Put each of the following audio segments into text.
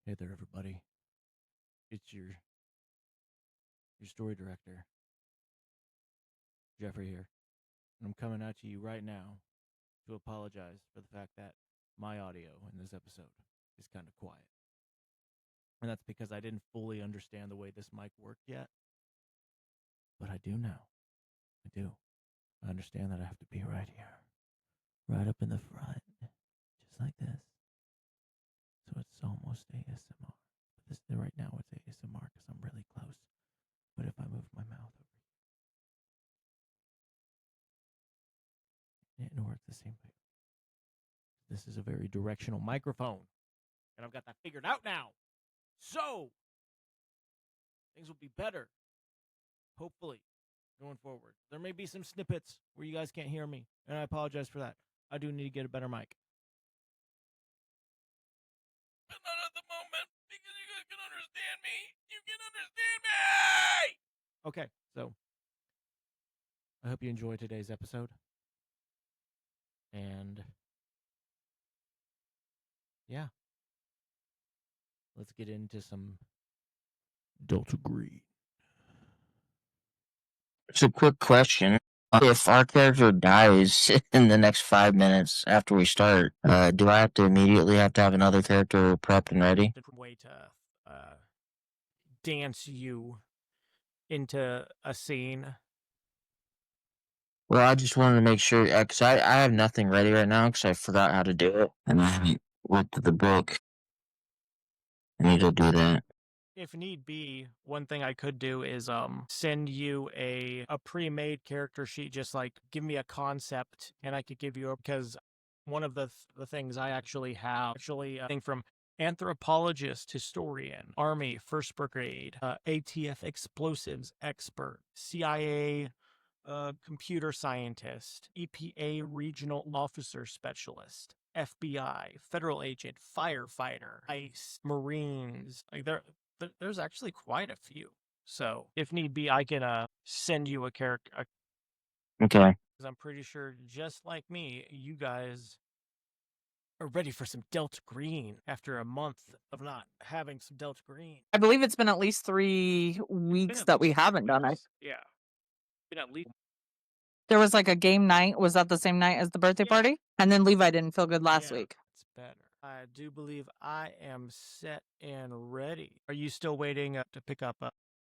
Hey there, everybody. It's your story director, Jeffrey here, and I'm coming at you right now to apologize for the fact that my audio in this episode is kind of quiet, and that's because I didn't fully understand the way this mic worked yet, but I do now. I do. I understand that I have to be right here, right up in the front, just like this. So it's almost ASMR. But this right now it's ASMR because I'm really close. But if I move my mouth over here, it'll work the same way. This is a very directional microphone, and I've got that figured out now. So things will be better, hopefully, going forward. There may be some snippets where you guys can't hear me, and I apologize for that. I do need to get a better mic. But not at the moment, because you guys can understand me. You can understand me! Okay, so I hope you enjoy today's episode. And yeah, let's get into some Delta Green. So, quick question. If our character dies in the next 5 minutes after we start, do I have to immediately have another character prepped and ready? Different way to dance you into a scene. Well, I just wanted to make sure, because I have nothing ready right now because I forgot how to do it. And I haven't looked at the book. I need to do that. If need be, one thing I could do is send you a pre-made character sheet, just like give me a concept, and I could give you because one of the things I actually have a thing from anthropologist, historian, Army, 1st Brigade, ATF explosives expert, CIA computer scientist, EPA regional officer specialist, FBI, federal agent, firefighter, ICE, Marines. Like there's actually quite a few. So if need be, I can send you a character. Okay. Because I'm pretty sure, just like me, you guys are ready for some Delta Green after a month of not having some Delta Green. I believe it's been at least 3 weeks that we haven't done it. Yeah. Been at least. There was like a game night. Was that the same night as the birthday party? And then Leevi didn't feel good last week. It's better. I do believe I am set and ready. Are you still waiting to pick up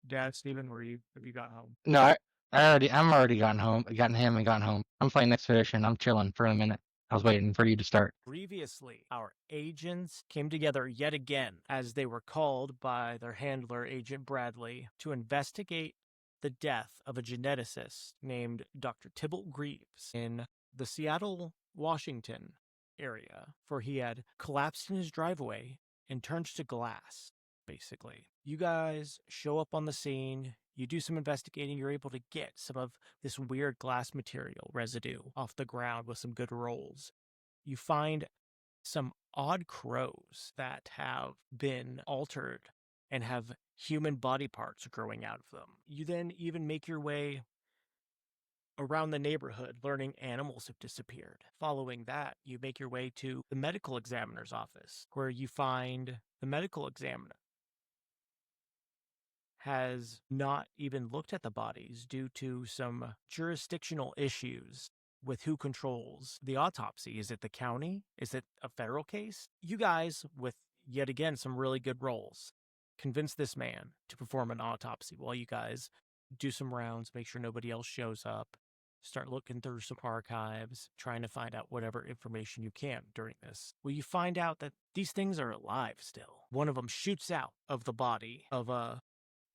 Dad, Steven? Have you got home? No, I'm already gotten home. Gotten him and gotten home. I'm playing Expedition. I'm chilling for a minute. I was waiting for you to start. Previously, our agents came together yet again, as they were called by their handler, Agent Bradley, to investigate the death of a geneticist named Dr. Tybalt Greaves in the Seattle, Washington area, for he had collapsed in his driveway and turned to glass, basically. You guys show up on the scene. You do some investigating, you're able to get some of this weird glass material residue off the ground with some good rolls. You find some odd crows that have been altered and have human body parts growing out of them. You then even make your way around the neighborhood, learning animals have disappeared. Following that, you make your way to the medical examiner's office, where you find the medical examiner has not even looked at the bodies due to some jurisdictional issues with who controls the autopsy. Is it the county? Is it a federal case? You guys, with yet again some really good roles, convince this man to perform an autopsy while you guys do some rounds, make sure nobody else shows up, start looking through some archives, trying to find out whatever information you can during this. Well, you find out that these things are alive still. One of them shoots out of the body of the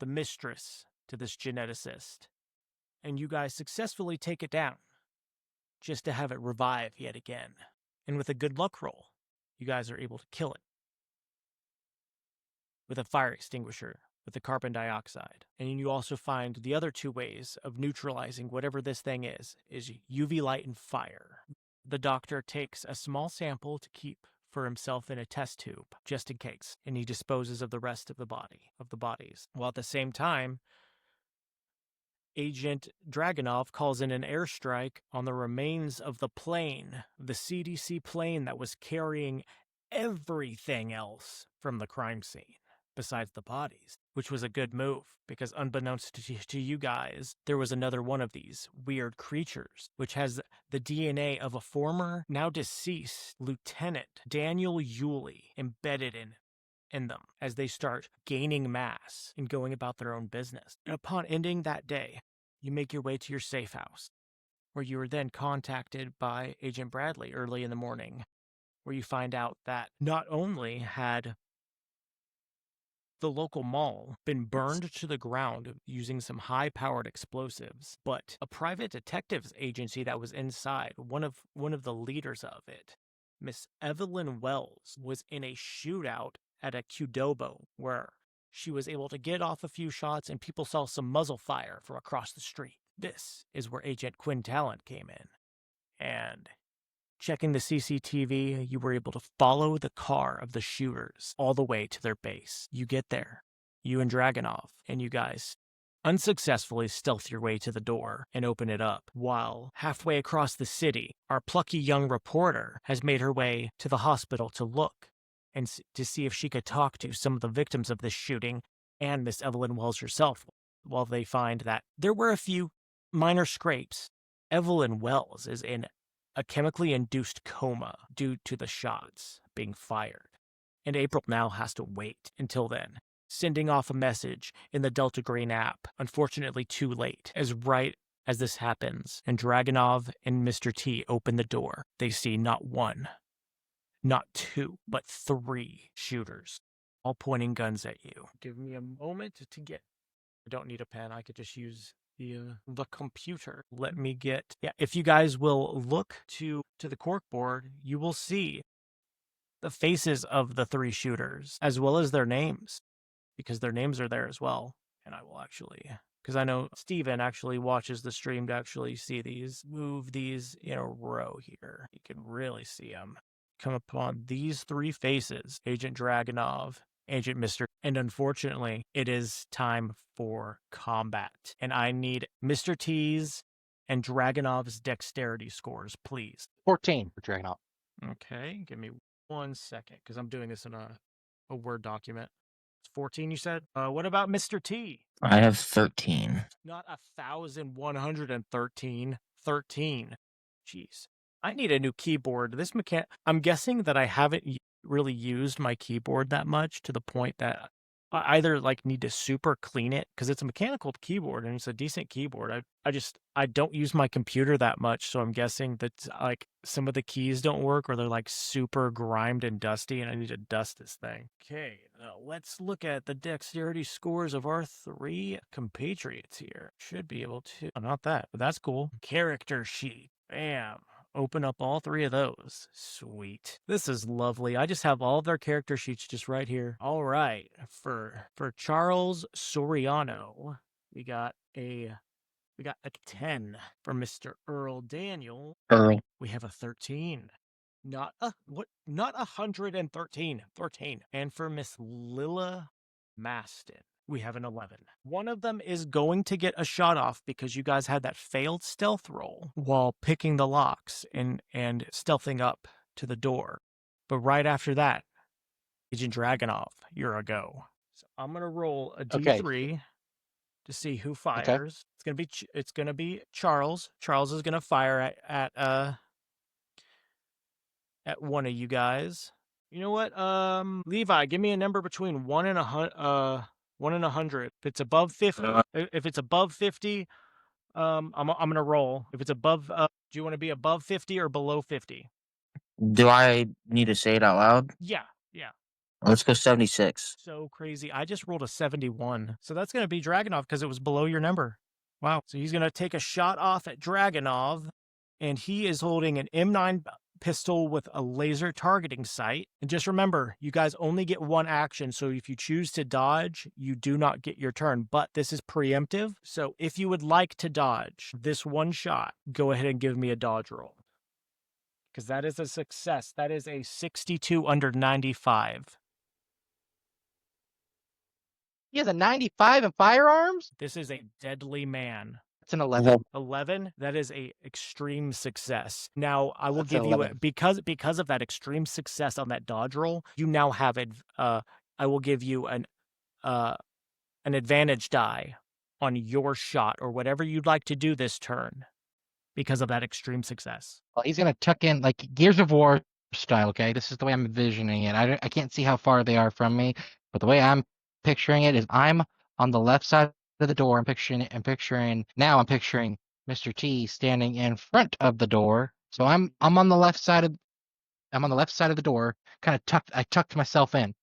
mistress to this geneticist, and you guys successfully take it down, just to have it revive yet again. And with a good luck roll, you guys are able to kill it with a fire extinguisher, with the carbon dioxide. And you also find the other 2 ways of neutralizing whatever this thing is UV light and fire. The doctor takes a small sample to keep for himself in a test tube, just in case, and he disposes of the rest of the bodies. While at the same time, Agent Dragunov calls in an airstrike on the remains of the plane, the CDC plane that was carrying everything else from the crime scene besides the bodies, which was a good move because unbeknownst to you guys, there was another one of these weird creatures, which has the DNA of a former, now deceased Lieutenant Daniel Yuri embedded in them as they start gaining mass and going about their own business. And upon ending that day, you make your way to your safe house, where you are then contacted by Agent Bradley early in the morning, where you find out that not only had the local mall been burned to the ground using some high-powered explosives, but a private detectives agency that was inside, one of the leaders of it, Miss Evelyn Wells, was in a shootout at a Qdobo where she was able to get off a few shots and people saw some muzzle fire from across the street. This is where Agent Quinn Talen came in. And checking the CCTV, you were able to follow the car of the shooters all the way to their base. You get there, you and Dragunov, and you guys unsuccessfully stealth your way to the door and open it up, while halfway across the city, our plucky young reporter has made her way to the hospital to look and to see if she could talk to some of the victims of this shooting and Miss Evelyn Wells herself, while they find that there were a few minor scrapes. Evelyn Wells is in a chemically induced coma due to the shots being fired. And April now has to wait until then, sending off a message in the Delta Green app, unfortunately too late, as right as this happens and Dragunov and Mr. T open the door, they see not one, not two, but three shooters, all pointing guns at you. Give me a moment to get... I don't need a pen, I could just use the computer. Let me get... Yeah, if you guys will look to the corkboard, you will see the faces of the three shooters, as well as their names, because their names are there as well. And I will actually... Because I know Steven actually watches the stream to actually see these. Move these in a row here. You can really see them. Come upon these three faces. Agent Dragunov, Agent Mr. And unfortunately, it is time for combat. And I need Mr. T's and Dragunov's dexterity scores, please. 14 for Dragunov. Okay, give me 1 second, because I'm doing this in a Word document. It's 14, you said? What about Mr. T? I have 13. Not 1,113. 13. Jeez. I need a new keyboard. I'm guessing that I haven't really used my keyboard that much to the point that I either need to super clean it because it's a mechanical keyboard and it's a decent keyboard. I don't use my computer that much, so I'm guessing that some of the keys don't work or they're super grimed and dusty, and I need to dust this thing. Okay, now let's look at the dexterity scores of our three compatriots here. Should be able to. Oh, not that, but that's cool. Character sheet. Bam. Open up all three of those. Sweet. This is lovely. I just have all of their character sheets just right here. All right. For Charles Soriano, we got a 10. For Mr. Earl Daniel, we have a 13. Not 113. 13. And for Miss Lilla Maston, we have an 11. One of them is going to get a shot off because you guys had that failed stealth roll while picking the locks and stealthing up to the door. But right after that, Agent Dragunov, you're a go. So I'm going to roll a D3 to see who fires. Okay. It's going to be Charles. Charles is going to fire at one of you guys. You know what? Leevi, give me a number between 1 and 100. If it's above 50, I'm gonna roll. If it's above, do you want to be above 50 or below 50? Do I need to say it out loud? Yeah. Let's go 76. So crazy. I just rolled a 71. So that's gonna be Dragunov because it was below your number. Wow. So he's gonna take a shot off at Dragunov, and he is holding an M9 pistol with a laser targeting sight. And just remember, you guys only get one action, so if you choose to dodge, you do not get your turn, but this is preemptive. So if you would like to dodge this one shot, go ahead and give me a dodge roll, because that is a success. That is a 62 under 95. He has a 95 in firearms? This is a deadly man. That's an 11. 11. That is a extreme success. Now I will That's give you 11. because of that extreme success on that dodge roll. You now have I will give you an advantage die on your shot or whatever you'd like to do this turn because of that extreme success. Well, he's gonna tuck in like Gears of War style. Okay, this is the way I'm envisioning it. I can't see how far they are from me, but the way I'm picturing it is I'm on the left side of the door. I'm picturing Mr. T standing in front of the door. So I'm on the left side of the door, kind of tucked. I tucked myself in.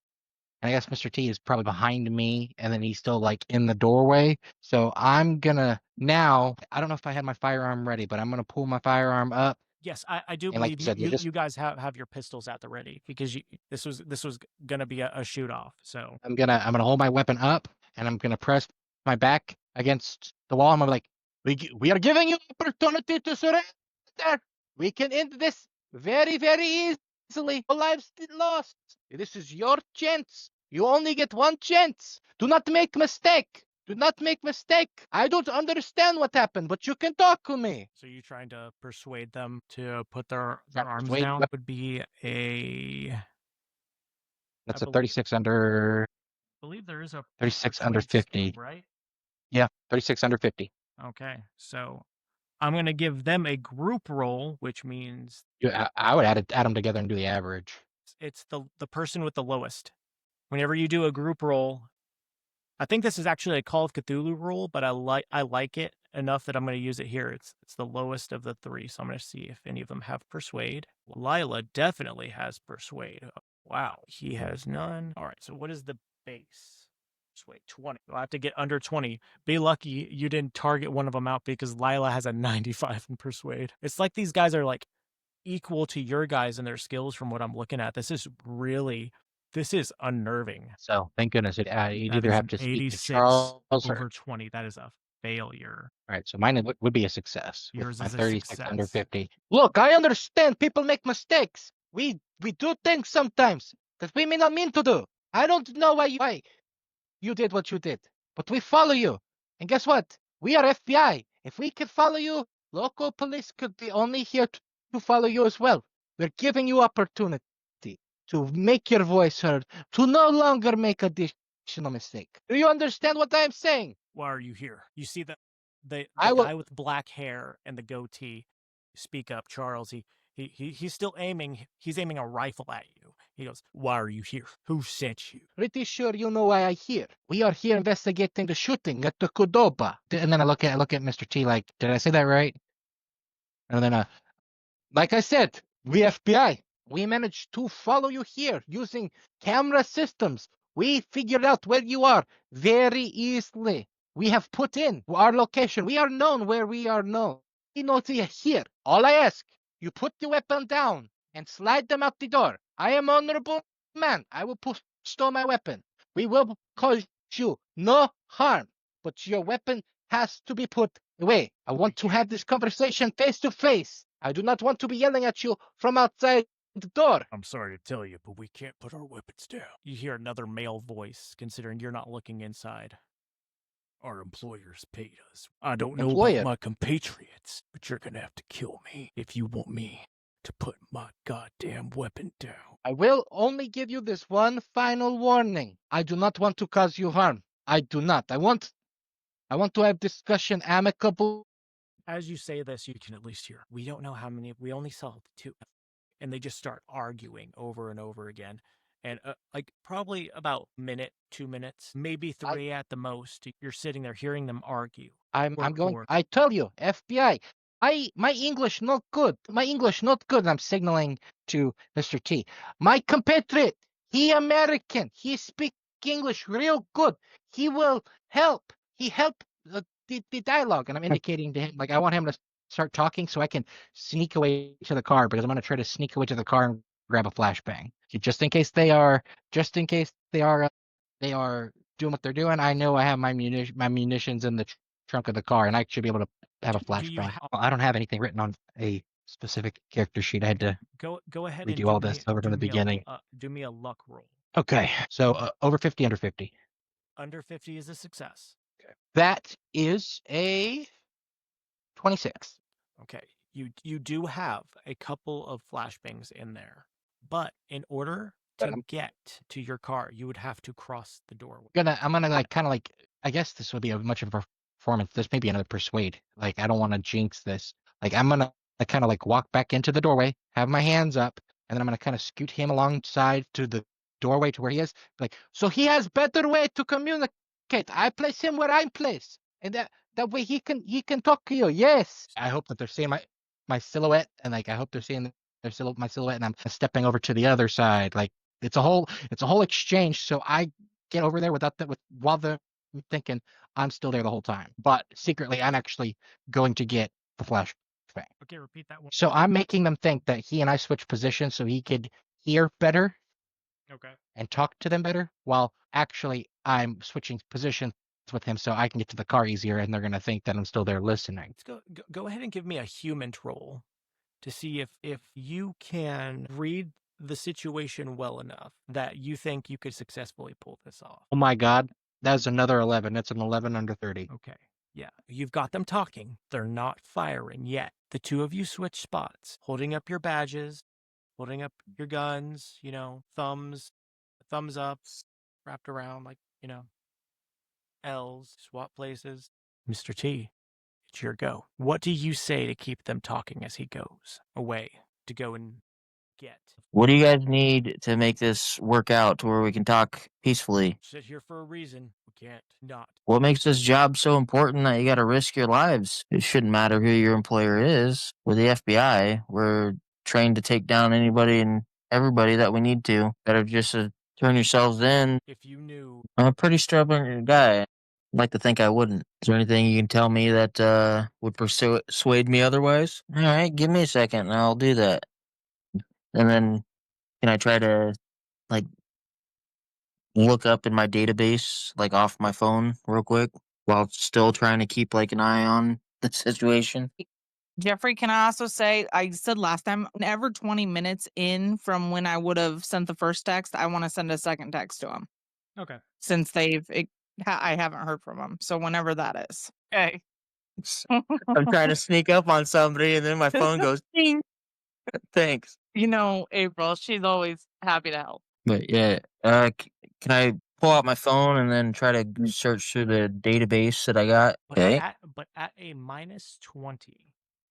And I guess Mr. T is probably behind me, and then he's still like in the doorway. So I'm gonna now. I don't know if I had my firearm ready, but I'm gonna pull my firearm up. Yes, I do And like believe you said, you guys have your pistols at the ready because this was gonna be a shoot off. So I'm gonna hold my weapon up, and I'm gonna press my back against the wall. I'm gonna be like, we are giving you opportunity to surrender. We can end this very, very easily. No lives lost. This is your chance. You only get one chance. Do not make mistake. Do not make mistake. I don't understand what happened, but you can talk to me. So you trying to persuade them to put their arms persuade down them. would be That's I a believe- 36 under. I believe there is a 36 under persuade 50. skill, right? Yeah, 36 under 50. Okay, so I'm gonna give them a group roll, which means I would add them together and do the average. it's the person with the lowest. Whenever you do a group roll, I think this is actually a Call of Cthulhu rule, but I like it enough that I'm going to use it here. It's the lowest of the three, so I'm going to see if any of them have Persuade. Lila definitely has Persuade. Wow, he has none. All right, so what is the base? Persuade 20. I'll have to get under 20. Be lucky you didn't target one of them out because Lila has a 95 in Persuade. It's like these guys are like equal to your guys in their skills from what I'm looking at. This is unnerving. So thank goodness you'd That either is have an to speak to 86 Charles or. over 20. That is a failure. All right, so mine would be a success. with Yours my is a 36 under success. 50. Look, I understand people make mistakes. We do things sometimes that we may not mean to do. I don't know why you did what you did, but we follow you. And guess what? We are FBI. If we can follow you, local police could be only here to follow you as well. We're giving you opportunity to make your voice heard, to no longer make additional mistake. Do you understand what I'm saying? Why are you here? You see the I will- guy with black hair and the goatee speak up, Charles. He's still aiming. He's aiming a rifle at you. He goes, "Why are you here? Who sent you?" Pretty sure you know why I'm here. We are here investigating the shooting at the Kudoba. And then I look at Mr. T like, did I say that right? And then like I said, we FBI. We managed to follow you here using camera systems. We figured out where you are very easily. We have put in our location. We are known where we are known. We know you're here. All I ask, you put the weapon down and slide them out the door. I am honorable man. I will stow my weapon. We will cause you no harm, but your weapon has to be put away. I want to have this conversation face to face. I do not want to be yelling at you from outside the door. I'm sorry to tell you, but we can't put our weapons down. You hear another male voice, considering you're not looking inside. Our employers paid us. I don't know Employer? about my compatriots, but you're gonna have to kill me if you want me to put my goddamn weapon down. I will only give you this one final warning. I do not want to cause you harm. I do not. I want to have discussion amicable. As you say this, you can at least hear, we don't know how many, we only saw 2. And they just start arguing over and over again. And like probably about a minute, 2 minutes, maybe 3 at the most. You're sitting there hearing them argue. I'm going. Or- I tell you, FBI. My English not good. My English not good. I'm signaling to Mr. T. My compatriot, he American. He speak English real good. He will help. He help the dialogue, and I'm indicating to him like I want him to start talking so I can sneak away to the car because I'm going to try to sneak away to the car and grab a flashbang just in case they are doing what they're doing. I know I have my munitions in the trunk of the car, and I should be able to have a flashbang. I don't have anything written on a specific character sheet. I had to go ahead redo and do all this over from the beginning. Do me a luck roll. Okay, so over 50, under 50. Under 50 is a success. That is a 26. Okay, you do have a couple of flashbangs in there, but in order But to I'm get to your car, you would have to cross the doorway. I'm gonna like kind of like I guess this would be a much of a performance. This may be another persuade. Like I don't want to jinx this. Like I'm gonna kind of like walk back into the doorway, have my hands up, and then I'm gonna kind of scoot him alongside to the doorway to where he is. Like so he has better way to communicate. I place him where I'm placed, and that way he can talk to you. Yes. I hope that they're seeing my silhouette, and like I hope they're seeing my silhouette, and I'm stepping over to the other side. Like it's a whole exchange. So I get over there while they're thinking I'm still there the whole time. But secretly, I'm actually going to get the flashbang. Okay, repeat that one. So I'm making them think that he and I switched positions so he could hear better Okay. and talk to them better, while actually I'm switching positions with him so I can get to the car easier, and they're gonna think that I'm still there listening. Let's go ahead and give me a human roll to see if you can read the situation well enough that you think you could successfully pull this off. Oh my god, that's another 11. That's an 11 under 30. Okay. Yeah. You've got them talking. They're not firing yet. The two of you switch spots, holding up your badges, holding up your guns, thumbs up, wrapped around like, L's, swap places. Mr. T, it's your go. What do you say to keep them talking as he goes away to go and get? What do you guys need to make this work out to where we can talk peacefully? Sit here for a reason. We can't not. What makes this job so important that you got to risk your lives? It shouldn't matter who your employer is. We're the FBI. We're trained to take down anybody and everybody that we need to. Better just turn yourselves in. If you knew. I'm a pretty stubborn guy. I'd like to think I wouldn't. Is there anything you can tell me that would persuade me otherwise? All right, give me a second and I'll do that. And then can I try to like look up in my database, like off my phone real quick, while still trying to keep like an eye on the situation? Jeffrey, can I also say, I said last time, whenever 20 minutes in from when I would have sent the first text, I want to send a second text to them. Okay. Since I haven't heard from them. So whenever that is. Okay. I'm trying to sneak up on somebody and then my phone goes ding. Thanks. April, she's always happy to help. But yeah, can I pull out my phone and then try to search through the database that I got? Okay. But at a minus 20.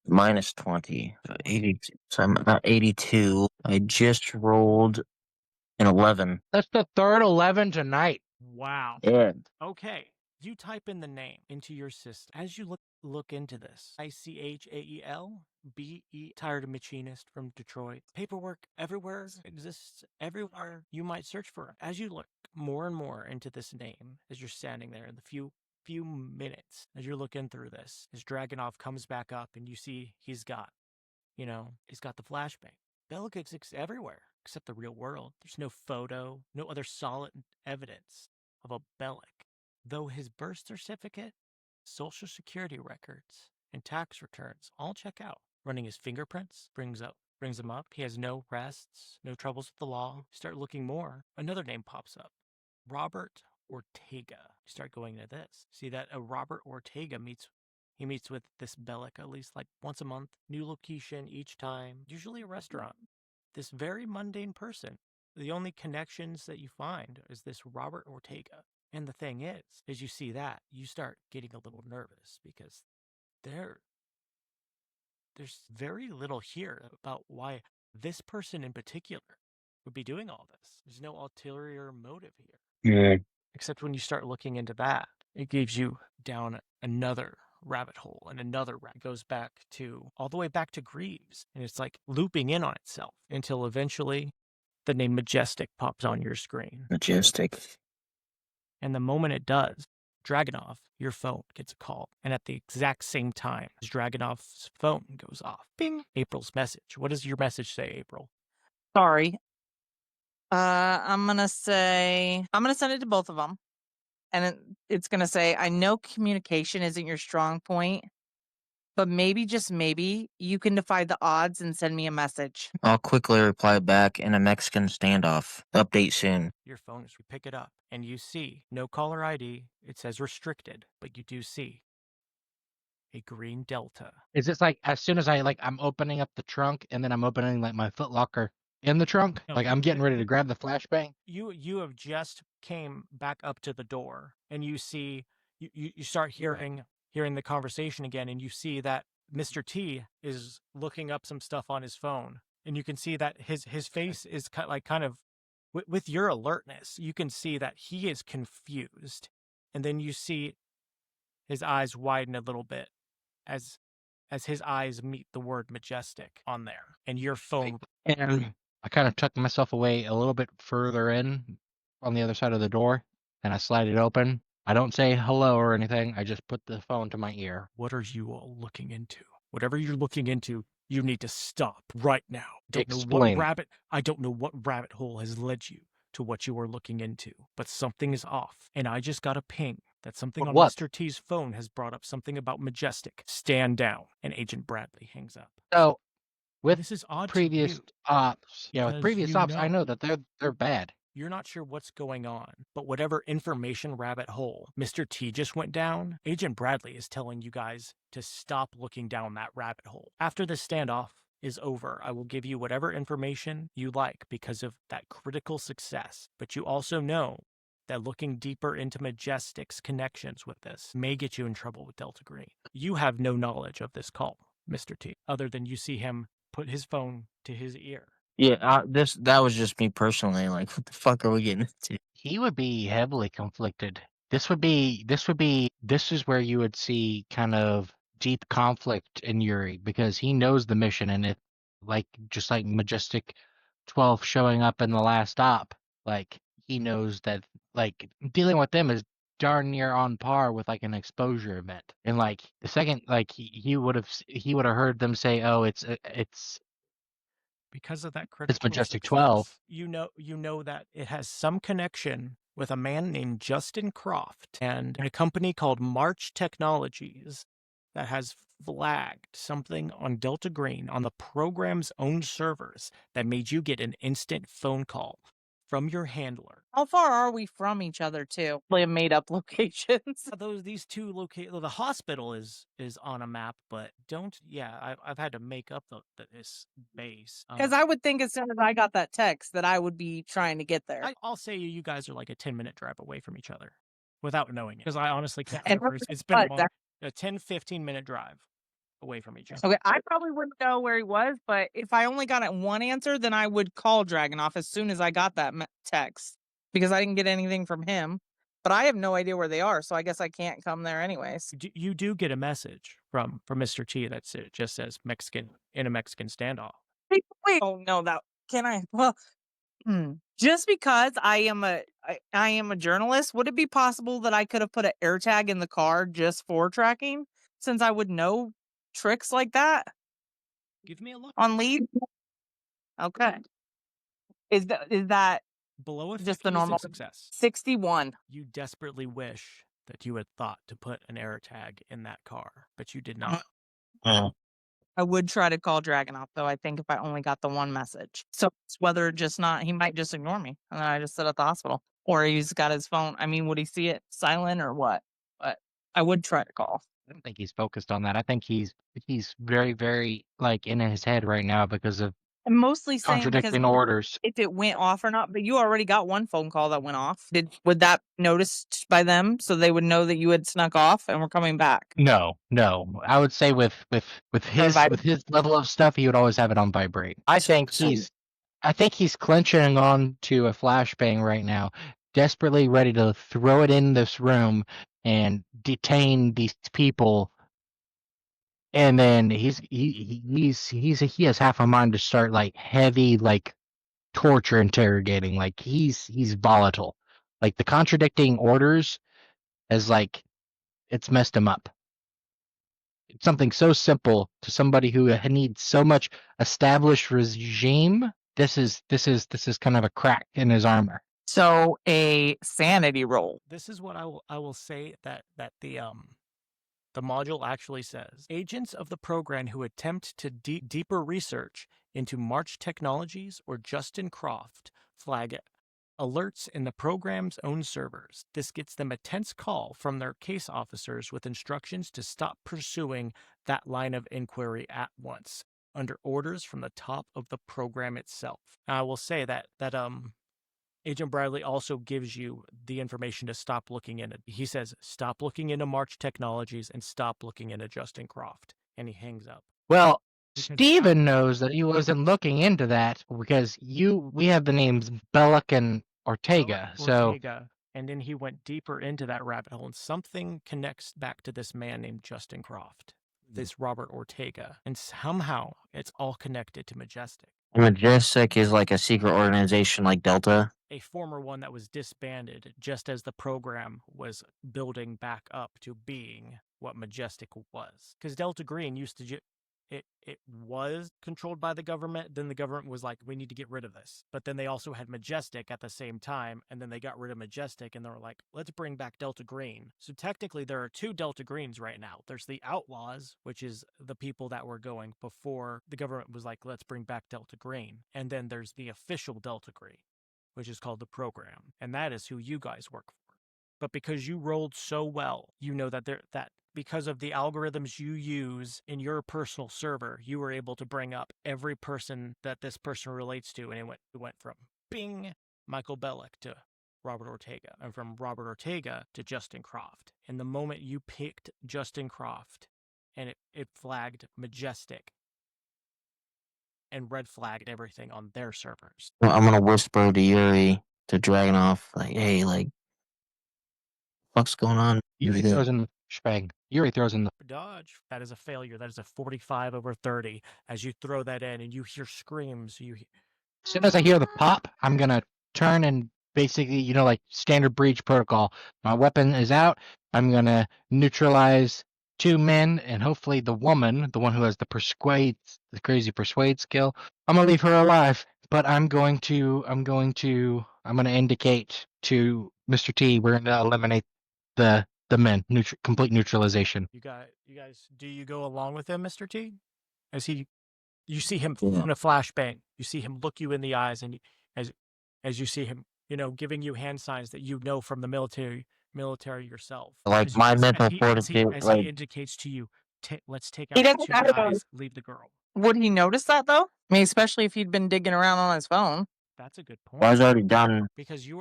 Minus 20. So 82. So I'm at 82. I just rolled an 11. That's the third 11 tonight. Wow. Yeah. Okay. You type in the name into your system. As you look into this, ICHAELBE, tired machinist from Detroit. Paperwork everywhere exists everywhere you might search for. As you look more and more into this name, as you're standing there in the few minutes, as you're looking through this, as Dragunov comes back up and you see he's got the flashbang. Bellic exists everywhere except the real world. There's no photo, no other solid evidence of a Bellic. Though his birth certificate, social security records, and tax returns all check out. Running his fingerprints brings him up. He has no arrests, no troubles with the law. Start looking more. Another name pops up. Robert Ortega. You start going to this. See that Robert Ortega meets with this Bellic at least like once a month. New location each time. Usually a restaurant. This very mundane person. The only connections that you find is this Robert Ortega. And the thing is you see that, you start getting a little nervous because there's very little here about why this person in particular would be doing all this. There's no ulterior motive here. Yeah. Except when you start looking into that, it gives you down another rabbit hole, and another goes back all the way back to Greaves. And it's like looping in on itself until eventually the name Majestic pops on your screen. Majestic. And the moment it does, Dragunov, your phone gets a call. And at the exact same time, Dragunov's phone goes off. Bing! April's message. What does your message say, April? Sorry. I'm going to send it to both of them. And it's going to say, I know communication isn't your strong point, but maybe, just maybe, you can defy the odds and send me a message. I'll quickly reply back in a Mexican standoff. Update soon. Your phone is, we pick it up, and you see no caller ID. It says restricted, but you do see a green delta. Is this like as soon as I'm opening up the trunk and then I'm opening like my foot locker in the trunk? No, Like I'm getting ready to grab the flashbang? You have just came back up to the door, and you see you start hearing the conversation again, and you see that Mr. T is looking up some stuff on his phone, and you can see that his face is kind of with your alertness, you can see that he is confused, and then you see his eyes widen a little bit as his eyes meet the word majestic on there, and your phone. And I kind of tuck myself away a little bit further in on the other side of the door, and I slide it open. I don't say hello or anything. I just put the phone to my ear. What are you all looking into? Whatever you're looking into, you need to stop right now. Explain. I don't know what rabbit hole has led you to what you are looking into, but something is off. And I just got a ping that something on What? Mr. T's phone has brought up something about Majestic. Stand down. And Agent Bradley hangs up. So with This is odd previous to you, ops, with because previous you ops, I know know that they're bad. you're not sure what's going on, but whatever information rabbit hole Mr. T just went down, Agent Bradley is telling you guys to stop looking down that rabbit hole. After this standoff is over, I will give you whatever information you like because of that critical success, but you also know that looking deeper into Majestic's connections with this may get you in trouble with Delta Green. You have no knowledge of this call, Mr. T, other than you see him put his phone to his ear. Yeah, that was just me personally. Like, what the fuck are we getting into? He would be heavily conflicted. This is where you would see kind of deep conflict in Yuri because he knows the mission and it just like Majestic 12 showing up in the last op, like he knows that like dealing with them is darn near on par with like an exposure event. And like the second like he would have heard them say, "Oh, it's Because of that critical Majestic success, 12. you know that it has some connection with a man named Justin Croft and a company called March Technologies that has flagged something on Delta Green on the program's own servers that made you get an instant phone call from your handler. How far are we from each other, too? Like made up locations. These two the hospital is on a map, but I've had to make up this base Because I would think as soon as I got that text that I would be trying to get there. I'll say you guys are like a 10-minute drive away from each other without knowing it, because I honestly can't And remember. It's been a but long, a 10-15 minute drive away from each other. Okay, I probably wouldn't know where he was, but if I only got one answer, then I would call Dragonoff as soon as I got that text because I didn't get anything from him. But I have no idea where they are, so I guess I can't come there anyways. You do get a message from Mr. T that just says Mexican in a Mexican standoff. Wait. Oh no, that can I? Well, just because I am a journalist, would it be possible that I could have put an air tag in the car just for tracking, since I would know tricks like that Give me a look. on lead? Okay. Is that Below a 50 just the normal is a success. 61? You desperately wish that you had thought to put an air tag in that car, but you did not. I would try to call Dragonoff, though, I think, if I only got the one message. So it's whether he might just ignore me, and then I just sit at the hospital. Or he's got his phone. I mean, would he see it silent or what? But I would try to call. I don't think he's focused on that. I think he's very, very like in his head right now because of I'm mostly saying because contradicting orders. if it went off or not, but you already got one phone call that went off. Would that noticed by them so they would know that you had snuck off and were coming back? No. I would say with his level of stuff, he would always have it on vibrate. I think he's clenching on to a flashbang right now, desperately ready to throw it in this room and detain these people. And then he has half a mind to start like heavy like torture interrogating. Like he's volatile. Like the contradicting orders has like it's messed him up. It's something so simple to somebody who needs so much established regime. This is kind of a crack in his armor. So a sanity roll. This is what I will say that the module actually says. Agents of the program who attempt to deeper research into March Technologies or Justin Croft flag alerts in the program's own servers. This gets them a tense call from their case officers with instructions to stop pursuing that line of inquiry at once, under orders from the top of the program itself. I will say that Agent Bradley also gives you the information to stop looking in it. He says, stop looking into March Technologies and stop looking into Justin Croft. And he hangs up. Well, Because Steven knows that he wasn't looking into that because we have the names Belloc and Ortega. Ortega. And then he went deeper into that rabbit hole, and something connects back to this man named Justin Croft, this Robert Ortega. And somehow it's all connected to Majestic. Majestic is like a secret organization like Delta. A former one that was disbanded just as the program was building back up to being what Majestic was. Because Delta Green used to it was controlled by the government. Then the government was like, we need to get rid of this. But then they also had Majestic at the same time. And then they got rid of Majestic and they were like, let's bring back Delta Green. So technically there are two Delta Greens right now. There's the Outlaws, which is the people that were going before the government was like, let's bring back Delta Green. And then there's the official Delta Green, which is called the program. And that is who you guys work for. But because you rolled so well, you know that because of the algorithms you use in your personal server, you were able to bring up every person that this person relates to. And it went from Bing, Michael Bellic to Robert Ortega, and from Robert Ortega to Justin Croft. And the moment you picked Justin Croft, and it flagged Majestic and red flagged everything on their servers. I'm gonna whisper to Yuri, to Dragunov, like, hey, like, what's going on? Yuri throws in the shbang. Yuri throws in the dodge. That is a failure. That is a 45 over 30. As you throw that in and you hear screams, As soon as I hear the pop, I'm gonna turn and basically, like standard breach protocol. My weapon is out. I'm gonna neutralize two men and hopefully the woman, the one who has the crazy persuade skill. I'm gonna leave her alive, but I'm gonna indicate to Mr. T we're gonna eliminate the men, complete neutralization. You guys, do you go along with him, Mr. T? You see him in a flashbang. You see him look you in the eyes, and as you see him, giving you hand signs that you know from the military yourself. Like my mental fortitude, as like he indicates to you, let's take out the two guys, leave the girl. Would he notice that though? I mean, especially if he'd been digging around on his phone. That's a good point. I was already done. Because you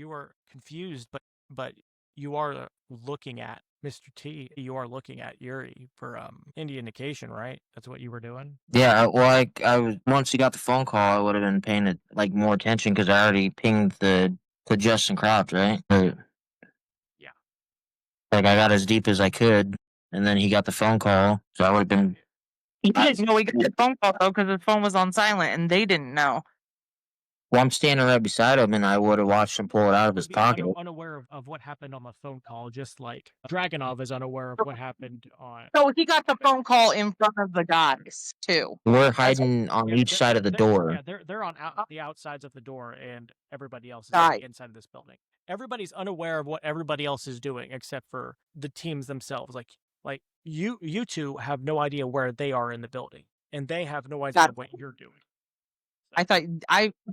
are confused, but you are looking at Mr. T. You are looking at Yuri for indication, right? That's what you were doing. Yeah, well, I was once you got the phone call, I would have been paying it like more attention because I already pinged the Justin Croft, right? Yeah. Like I got as deep as I could, and then he got the phone call, so I would have been. He didn't know he got the phone call though because his phone was on silent and they didn't know. Well, I'm standing right beside him, and I would have watched him pull it out of his pocket. Unaware of what happened on the phone call, just like Dragunov is unaware of what happened on. So he got the phone call in front of the guys too. We're hiding on each side of the door. Yeah, they're on the outsides of the door, and everybody else is on the inside of this building. Everybody's unaware of what everybody else is doing, except for the teams themselves. Like you two have no idea where they are in the building, and they have no idea what you're doing. For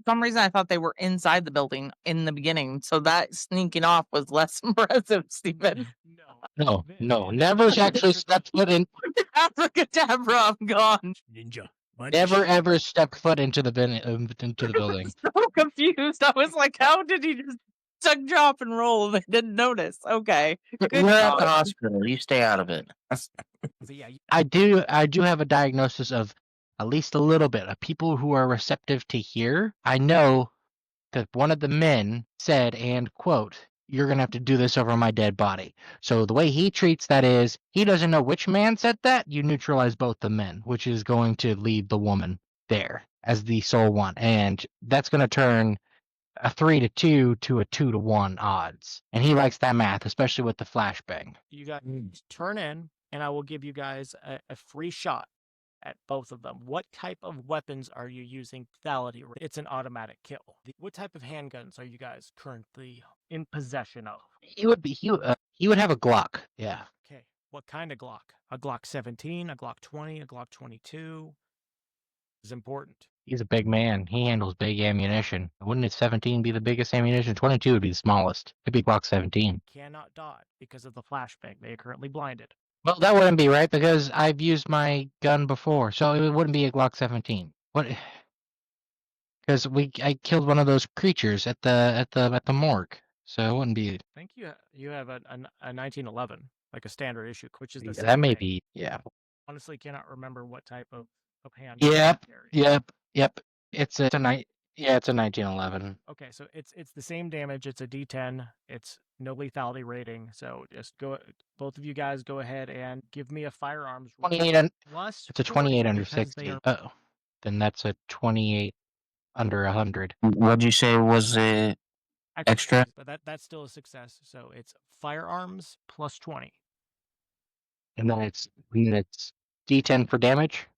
some reason I thought they were inside the building in the beginning, so that sneaking off was less impressive, Stephen. No, never actually stepped foot in. Abracadabra, I'm gone. Ninja. Never ever stepped foot into the building. I was so confused. I was like, how did he just tuck, drop, and roll? They didn't notice. Okay. We're at the hospital. You stay out of it. I do have a diagnosis of at least a little bit of people who are receptive to hear. I know that one of the men said, and quote, "You're going to have to do this over my dead body." So the way he treats that is, he doesn't know which man said that. You neutralize both the men, which is going to leave the woman there as the sole one. And that's going to turn a 3-2 to a 2-1 odds. And he likes that math, especially with the flashbang. You guys turn in, and I will give you guys a free shot at both of them. What type of weapons are you using? Lethality. It's an automatic kill. What type of handguns are you guys currently in possession of? He would have a Glock. Yeah. Okay. What kind of Glock? A Glock 17, a Glock 20, a Glock 22 is important. He's a big man. He handles big ammunition. Wouldn't it 17 be the biggest ammunition? 22 would be the smallest. It'd be Glock 17. Cannot dodge because of the flashbang. They are currently blinded. Well, that wouldn't be right because I've used my gun before, so it wouldn't be a Glock 17. What? Because I killed one of those creatures at the morgue, so it wouldn't be. I think you have a 1911, like a standard issue, which is the That same may thing. be. Yeah. Honestly, cannot remember what type of hand. Yep. you carry. Yep. It's a 1911. Okay, so it's the same damage. It's a D10. It's no lethality rating. So just both of you guys go ahead and give me a firearms roll. 28 and Plus it's a 40 28 under because they 60. are- Oh, then that's a 28 under 100. What'd you say was it? Extra? But that's still a success. So it's firearms plus 20. And then it's D10 for damage.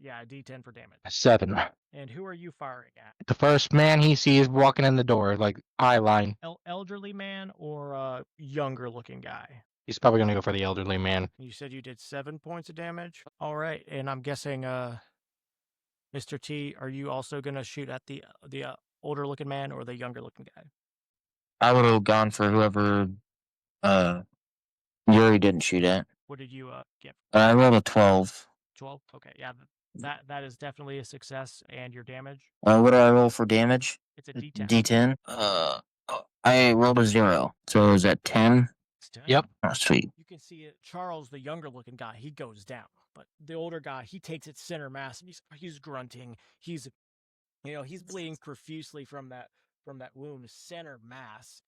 Yeah, D10 for damage. 7. And who are you firing at? The first man he sees walking in the door, like eye line. Elderly man or a younger looking guy? He's probably gonna go for the elderly man. You said you did 7 points of damage. All right, and I'm guessing, Mr. T, are you also gonna shoot at the older looking man or the younger looking guy? I would have gone for whoever Yuri didn't shoot at. What did you get? I rolled a 12. 12. Okay, yeah, that is definitely a success. And your damage? What do I roll for damage? It's a D10. D10. I rolled a 0, so it was at 10. It's 10. Yep. Oh, sweet. You can see it. Charles, the younger looking guy, he goes down, but the older guy, he takes its center mass and he's grunting. He's bleeding profusely from that wound, center mass,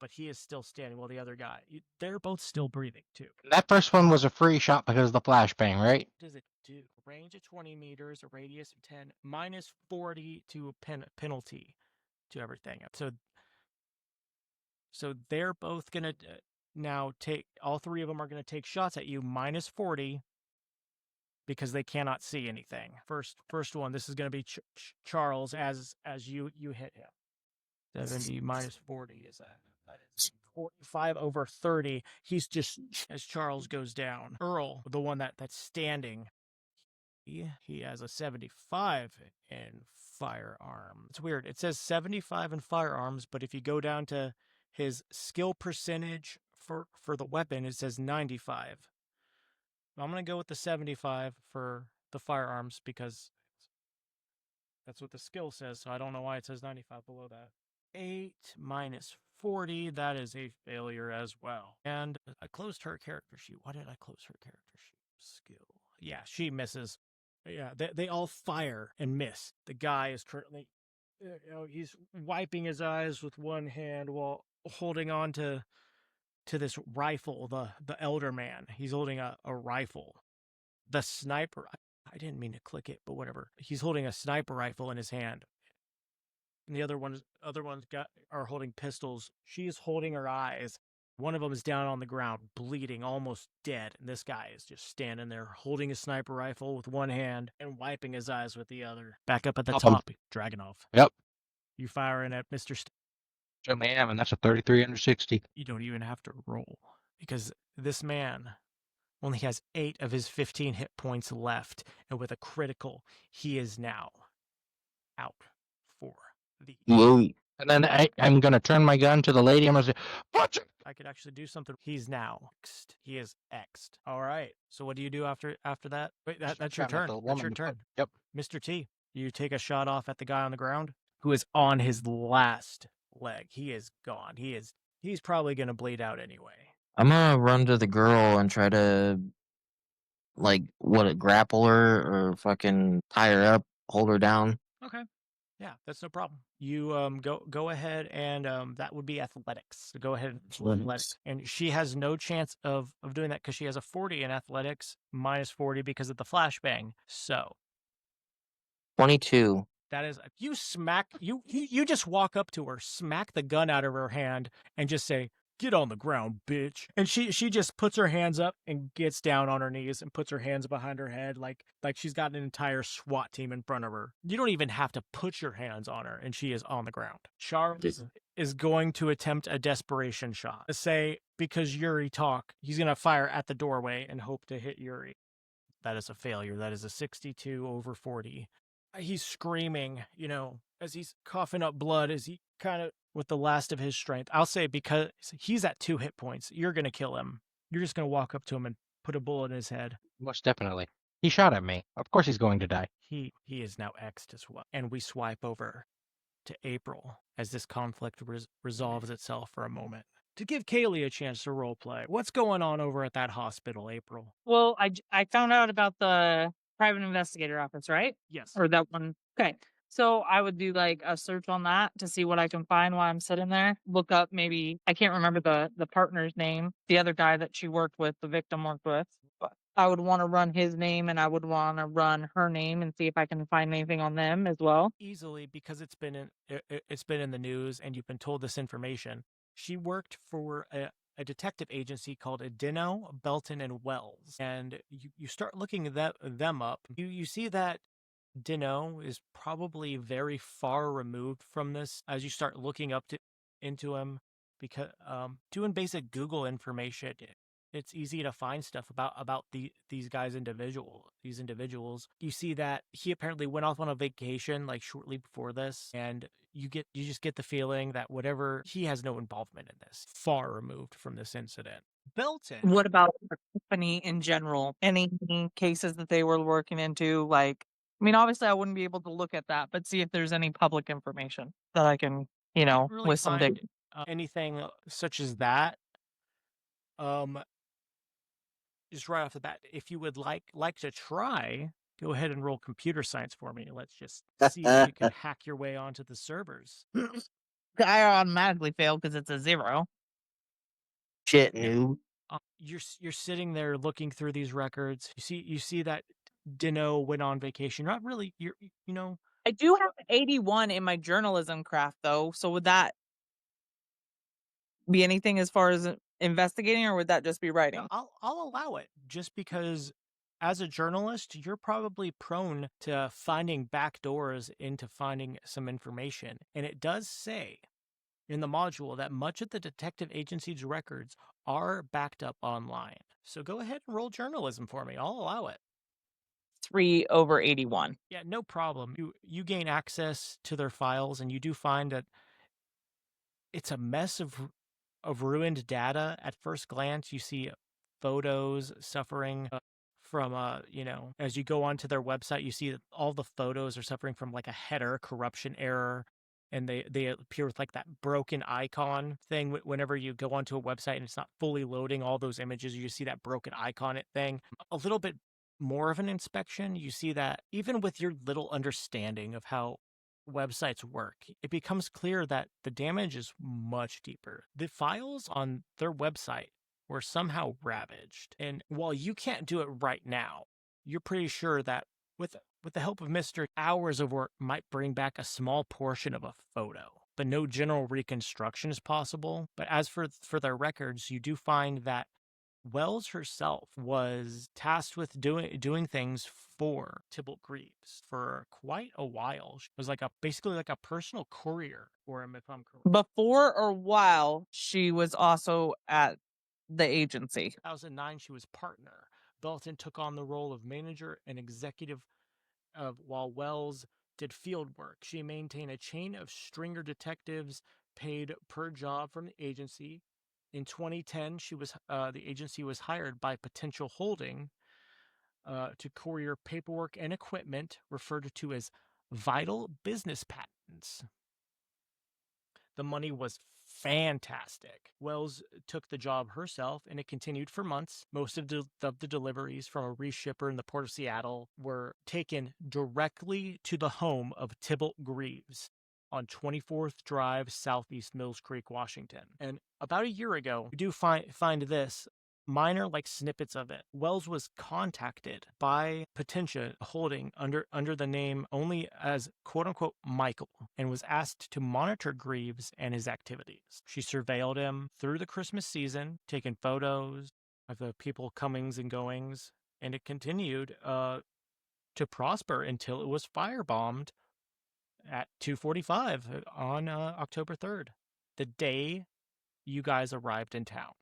but he is still standing. While the other guy, they're both still breathing too. That first one was a free shot because of the flashbang, right? What does it do? Range of 20 meters, a radius of 10, minus 40 to penalty to everything. So they're both gonna now take. All three of them are gonna take shots at you, minus 40. Because they cannot see anything. First one. This is going to be Charles as you hit him. 70 minus 40 is that? That is 45 over 30. He's just as Charles goes down. Earl, the one that's standing, he has a 75 in firearms. It's weird. It says 75 in firearms, but if you go down to his skill percentage for the weapon, it says 95. I'm going to go with the 75 for the firearms because that's what the skill says, so I don't know why it says 95 below that. 8 minus 40, that is a failure as well. And I closed her character sheet. Why did I close her character sheet? Skill. Yeah, she misses. Yeah, they all fire and miss. The guy is currently, he's wiping his eyes with one hand while holding on to this rifle, the elder man. He's holding a rifle. The sniper, I didn't mean to click it, but whatever. He's holding a sniper rifle in his hand. And the other ones are holding pistols. She is holding her eyes. One of them is down on the ground, bleeding, almost dead. And this guy is just standing there, holding a sniper rifle with one hand and wiping his eyes with the other. Back up at the top, Dragunov. Yep. You firing at Mr. I am, and that's a 33 under 60. You don't even have to roll because this man only has 8 of his 15 hit points left, and with a critical, he is now out for the. Whoa. And then I'm gonna turn my gun to the lady. I'm gonna say, "Punch it!" I could actually do something. He's now X'd. He is X'd. All right. So what do you do after that? Wait, that's your turn. That's your turn. Yep. Mr. T, you take a shot off at the guy on the ground who is on his last leg. He is gone. He's probably gonna bleed out anyway. I'm gonna run to the girl and try to, grapple her or fucking tie her up, hold her down. Okay. Yeah, that's no problem. You go ahead and that would be athletics. So go ahead and athletics. And she has no chance of doing that because she has a 40 in athletics, minus 40 because of the flashbang. So 22. that is you just walk up to her, smack the gun out of her hand, and just say, "Get on the ground, bitch." And she just puts her hands up and gets down on her knees and puts her hands behind her head like she's got an entire SWAT team in front of her. You don't even have to put your hands on her, and she is on the ground. Charles is going to attempt a desperation shot. Say, because Yuri he's going to fire at the doorway and hope to hit Yuri. That is a failure. That is a 62 over 40. He's screaming, as he's coughing up blood, as he kind of with the last of his strength. I'll say because he's at 2 hit points, you're going to kill him. You're just going to walk up to him and put a bullet in his head. Most definitely. He shot at me. Of course he's going to die. He is now X'd as well. And we swipe over to April as this conflict resolves itself for a moment. To give Kayleigh a chance to roleplay, what's going on over at that hospital, April? Well, I found out about the private investigator office, right? Yes. Or that one. Okay. So I would do like a search on that to see what I can find while I'm sitting there. Look up maybe, I can't remember the partner's name, the other guy that she worked with, the victim worked with. But I would want to run his name and I would want to run her name and see if I can find anything on them as well. Easily, because it's been in the news and you've been told this information. She worked for a detective agency called Adino, Belton, and Wells. And you start looking them up. You see that Dino is probably very far removed from this as you start looking into him, because doing basic Google information, it's easy to find stuff about these individuals. You see that he apparently went off on a vacation like shortly before this, and you just get the feeling that whatever, he has no involvement in this, far removed from this incident. Belton. What about the company in general? Any cases that they were working into? Like, I mean, obviously I wouldn't be able to look at that, but see if there's any public information that I can, Can't really with some find digging. anything such as that. Just right off the bat, if you would like to try, go ahead and roll computer science for me. Let's just see if you can hack your way onto the servers. I automatically fail because it's a 0. Shit, Yeah. noob. You're sitting there looking through these records. You see that Dino went on vacation. Not really. I do have 81 in my journalism craft though, so would that be anything as far as investigating, or would that just be writing? I'll allow it, just because as a journalist, you're probably prone to finding back doors into finding some information. And it does say in the module that much of the detective agency's records are backed up online. So go ahead and roll journalism for me. I'll allow it. 3 over 81. Yeah, no problem. You gain access to their files, and you do find that it's a mess of ruined data. At first glance, you see photos suffering from as you go onto their website, you see that all the photos are suffering from like a header corruption error, and they appear with like that broken icon thing whenever you go onto a website and it's not fully loading all those images. You see that broken icon thing. A little bit more of an inspection, you see that even with your little understanding of how websites work, it becomes clear that the damage is much deeper. The files on their website were somehow ravaged, and while you can't do it right now, you're pretty sure that with the help of Mr. Hours of work might bring back a small portion of a photo, but no general reconstruction is possible. But as for their records, you do find that Wells herself was tasked with doing things for Tybalt Greaves for quite a while. She was basically like a personal courier for him, if I'm correct. Before or while she was also at the agency? 2009, she was partner. Belton took on the role of manager and executive while Wells did field work. She maintained a chain of stringer detectives paid per job from the agency. In 2010, the agency was hired by Potential Holding to courier paperwork and equipment referred to as vital business patents. The money was fantastic. Wells took the job herself, and it continued for months. Most of the deliveries from a reshipper in the port of Seattle were taken directly to the home of Tybalt Greaves on 24th Drive, Southeast Mills Creek, Washington. And about a year ago, we do find this minor snippets of it. Wells was contacted by Potentia Holding under the name only as quote-unquote Michael, and was asked to monitor Greaves and his activities. She surveilled him through the Christmas season, taking photos of the people comings and goings, and it continued to prosper until it was firebombed at 2:45 on October 3rd, the day you guys arrived in town.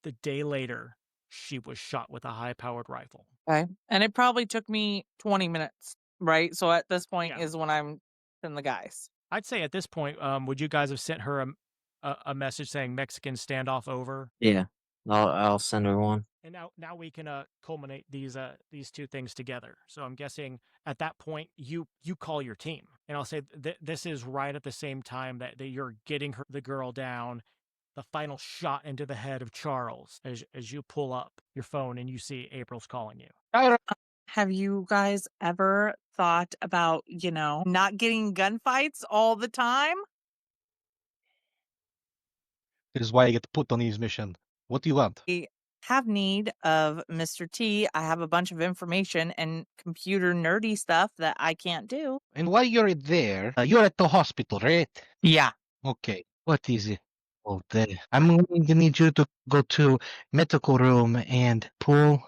The day later, she was shot with a high-powered rifle. Okay. And it probably took me 20 minutes right? So at this point Yeah. is when I'm in the guys. I'd say at this point, would you guys have sent her a message saying Mexican standoff over? Yeah, I'll send her one. And now we can culminate these two things together. So I'm guessing at that point you call your team, and I'll say this is right at the same time that you're getting the girl down, the final shot into the head of Charles as you pull up your phone and you see April's calling you. Have you guys ever thought about, not getting gunfights all the time? This is why I get put on these missions. What do you want? I have need of Mr. T. I have a bunch of information and computer nerdy stuff that I can't do. And while you're there, you're at the hospital, right? Yeah. Okay. What is it? Oh, there. I'm going to need you to go to medical room and pull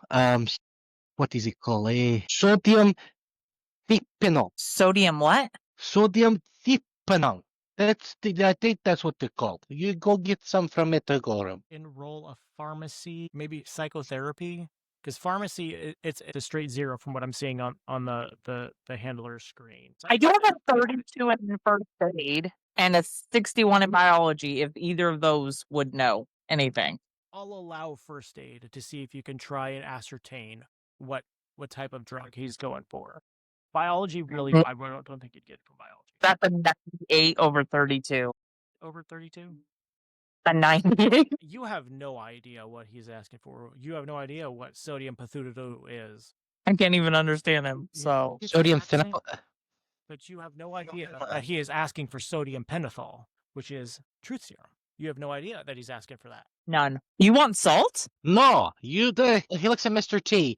what is it called? A sodium thipinol. Sodium what? Sodium thipinol. I think that's what they're called. You go get some from medical room. Enroll a pharmacy, maybe psychotherapy, because pharmacy it's a straight 0 from what I'm seeing on the handler's screen. I do have a 32 in first aid and a 61 in biology, if either of those would know anything. I'll allow first aid to see if you can try and ascertain what type of drug he's going for. Biology, really, I don't think you'd get it from biology. That's a 98 over 32. Over 32? A 98? You have no idea what he's asking for. You have no idea what sodium pathudidou is. I can't even understand him, so... Sodium It's phenol. But you have no idea that he is asking for sodium pentothal, which is truth serum. You have no idea that he's asking for that. None. You want salt? No, he looks at Mr. T,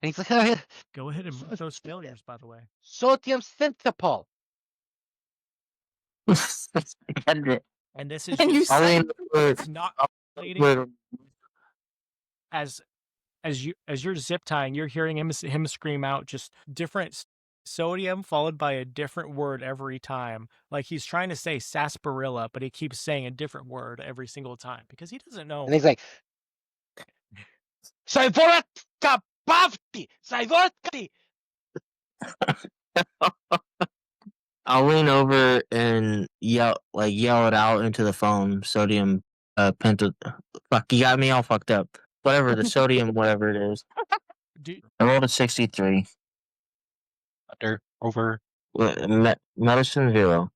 and he's like, Go ahead and mark those failures, by the way. sodium synthepol. And this is And you just- say it's not relating. As you're zip tying, you're hearing him scream out just different sodium followed by a different word every time. Like he's trying to say sarsaparilla, but he keeps saying a different word every single time because he doesn't know. And he's like, Saivoratka Bavti! Saivoratka! I'll lean over and yell it out into the phone. Sodium fuck, you got me all fucked up. Whatever the sodium, whatever it is. I rolled a 63. Over. Medicine 0.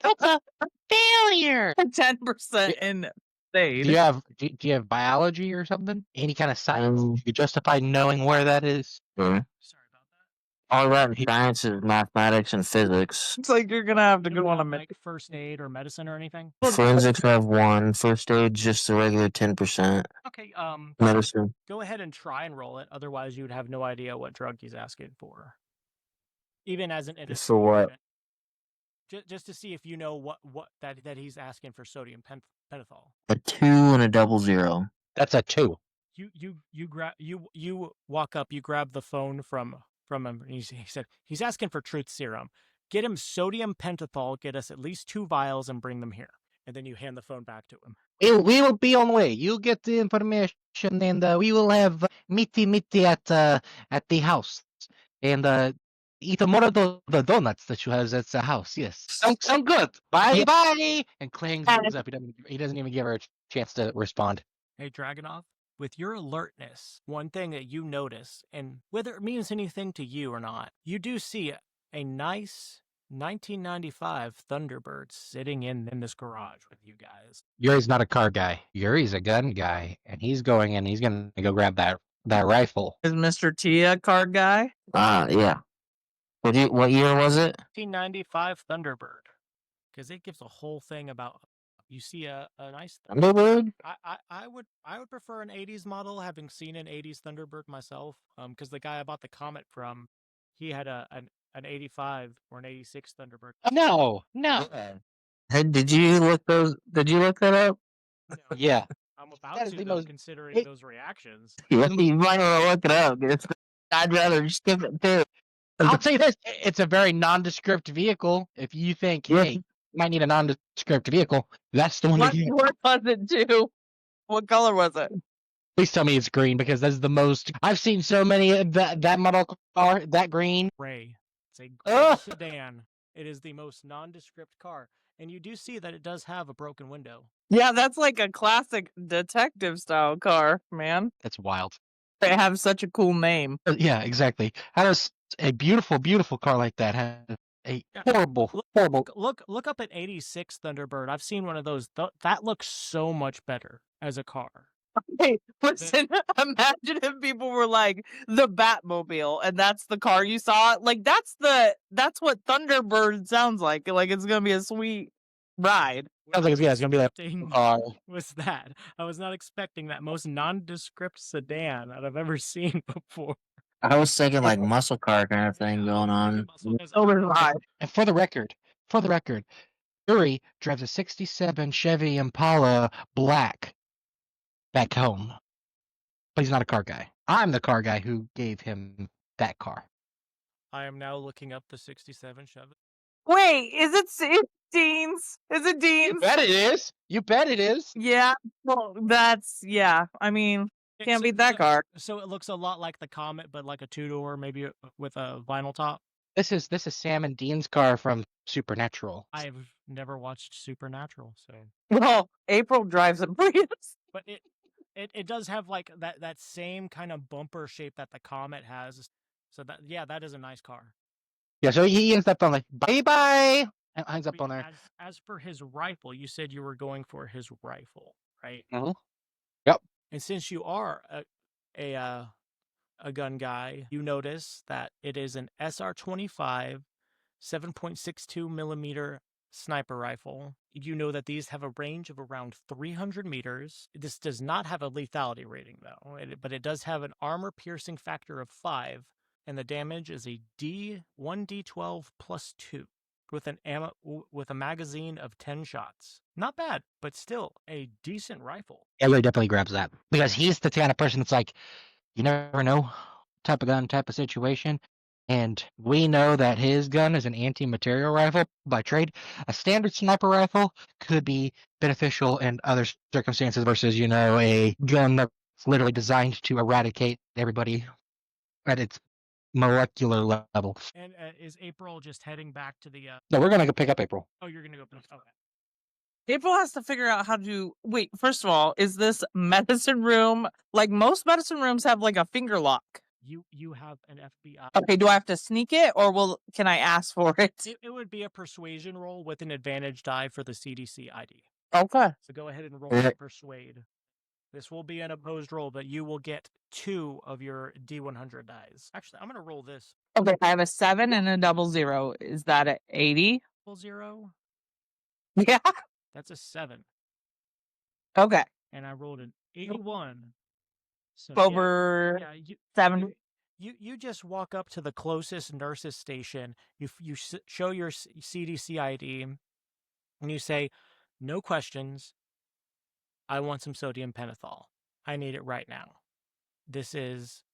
That's a failure. 10% in aid. Do you have biology or something? Any kind of science? You justify knowing where that is? Sure. Sorry about that. All that science is mathematics and physics. It's like you're gonna have to go on a like first aid or medicine or anything. Forensics have 1. First aid just the regular 10%. Okay, Medicine. go ahead and try and roll it. Otherwise, you would have no idea what drug he's asking for. Even as an innocent For what? student. Just to see if you know what that he's asking for sodium pentothal. A 2 and a 00. That's a 2. You walk up, you grab the phone from him, and he said he's asking for truth serum. Get him sodium pentothal, get us at least 2 vials and bring them here. And then you hand the phone back to him. We will be on way. You get the information, and we will have meety at the house, and eat more of the donuts that you have at the house. Yes, sound good. Bye bye. And Kling hangs up. He doesn't even give her a chance to respond. Hey, Dragonov, with your alertness, one thing that you notice, and whether it means anything to you or not, you do see a nice 1995 Thunderbird sitting in this garage with you guys. Yuri's not a car guy. Yuri's a gun guy, and he's going and he's gonna go grab that rifle. Is Mr. T a card guy? Yeah. What year was it? 1995 Thunderbird, because it gives a whole thing about. You see a nice Thunderbird? I would prefer an 80s model, having seen an 80s Thunderbird myself. Because the guy I bought the Comet from, he had an 85 or an 86 Thunderbird. No. Hey, did you look that up? No, Yeah. I'm about That is to, the though, most- considering those reactions. Yeah, you might want to look it up. I'd rather skip it too. I'll tell you this: it's a very nondescript vehicle. If you think, Yeah. hey, you might need a nondescript vehicle, that's the one to What get. was it too? What color was it? Please tell me it's green because that's the most. I've seen so many of that model car, that green. Gray. It's a gray Ugh. sedan. It is the most nondescript car. And you do see that it does have a broken window. Yeah, that's like a classic detective style car, man. That's wild. They have such a cool name. Yeah, exactly. How does a beautiful, beautiful car like that have a Yeah. horrible, horrible? Look up at 86 Thunderbird. I've seen one of those. That looks so much better as a car. Hey, listen, imagine if people were like the Batmobile and that's the car you saw. Like that's what Thunderbird sounds like. Like it's gonna be a sweet ride. Sounds like it's gonna be like Was that? I was not expecting that most nondescript sedan that I've ever seen before. I was thinking like muscle car kind of thing going on. And for the record, Yuri drives a '67 Chevy Impala black back home, but he's not a car guy. I'm the car guy who gave him that car. I am now looking up the 67 Chevy. Wait, is it Dean's? Is it Dean's? You bet it is. You bet it is. Yeah. Well, yeah. I mean, can't beat that car. So it looks a lot like the Comet, but like a two-door, maybe with a vinyl top. This is Sam and Dean's car from Supernatural. I've never watched Supernatural, so. Well, April drives a Prius. But it does have like that same kind of bumper shape that the Comet has. So that is a nice car. Yeah, so he ends up on like bye and hangs up on there. As for his rifle, you said you were going for his rifle, right? Yep. And since you are a gun guy, you notice that it is an SR-25 7.62 millimeter sniper rifle. You know that these have a range of around 300 meters. This does not have a lethality rating though, but it does have an armor piercing factor of 5, and the damage is a 1d12 plus 2 with a magazine of 10 shots. Not bad, but still a decent rifle. Yeah, really definitely grabs that because he's the kind of person that's like, you never know, type of gun, type of situation. And we know that his gun is an anti-material rifle by trade. A standard sniper rifle could be beneficial in other circumstances versus, a gun that's literally designed to eradicate everybody at its molecular level. And is April just heading back to the... No, we're going to go pick up April. Oh, you're going to go pick up... Okay. April has to figure out how to... Wait, first of all, is this medicine room... Like, most medicine rooms have, like, a finger lock. You have an FBI... Okay, do I have to sneak it, or can I ask for it? It would be a persuasion roll with an advantage die for the CDC ID. Okay. So go ahead and roll that persuade. This will be an opposed roll, but you will get 2 of your D100 dies. Actually, I'm going to roll this. Okay, I have a 7 and a 00. Is that an 80? 0? Yeah. That's a 7. Okay. And I rolled an 81. So, over 7. You just walk up to the closest nurse's station. You show your CDC ID, and you say, "No questions. I want some sodium pentothal. I need it right now. This is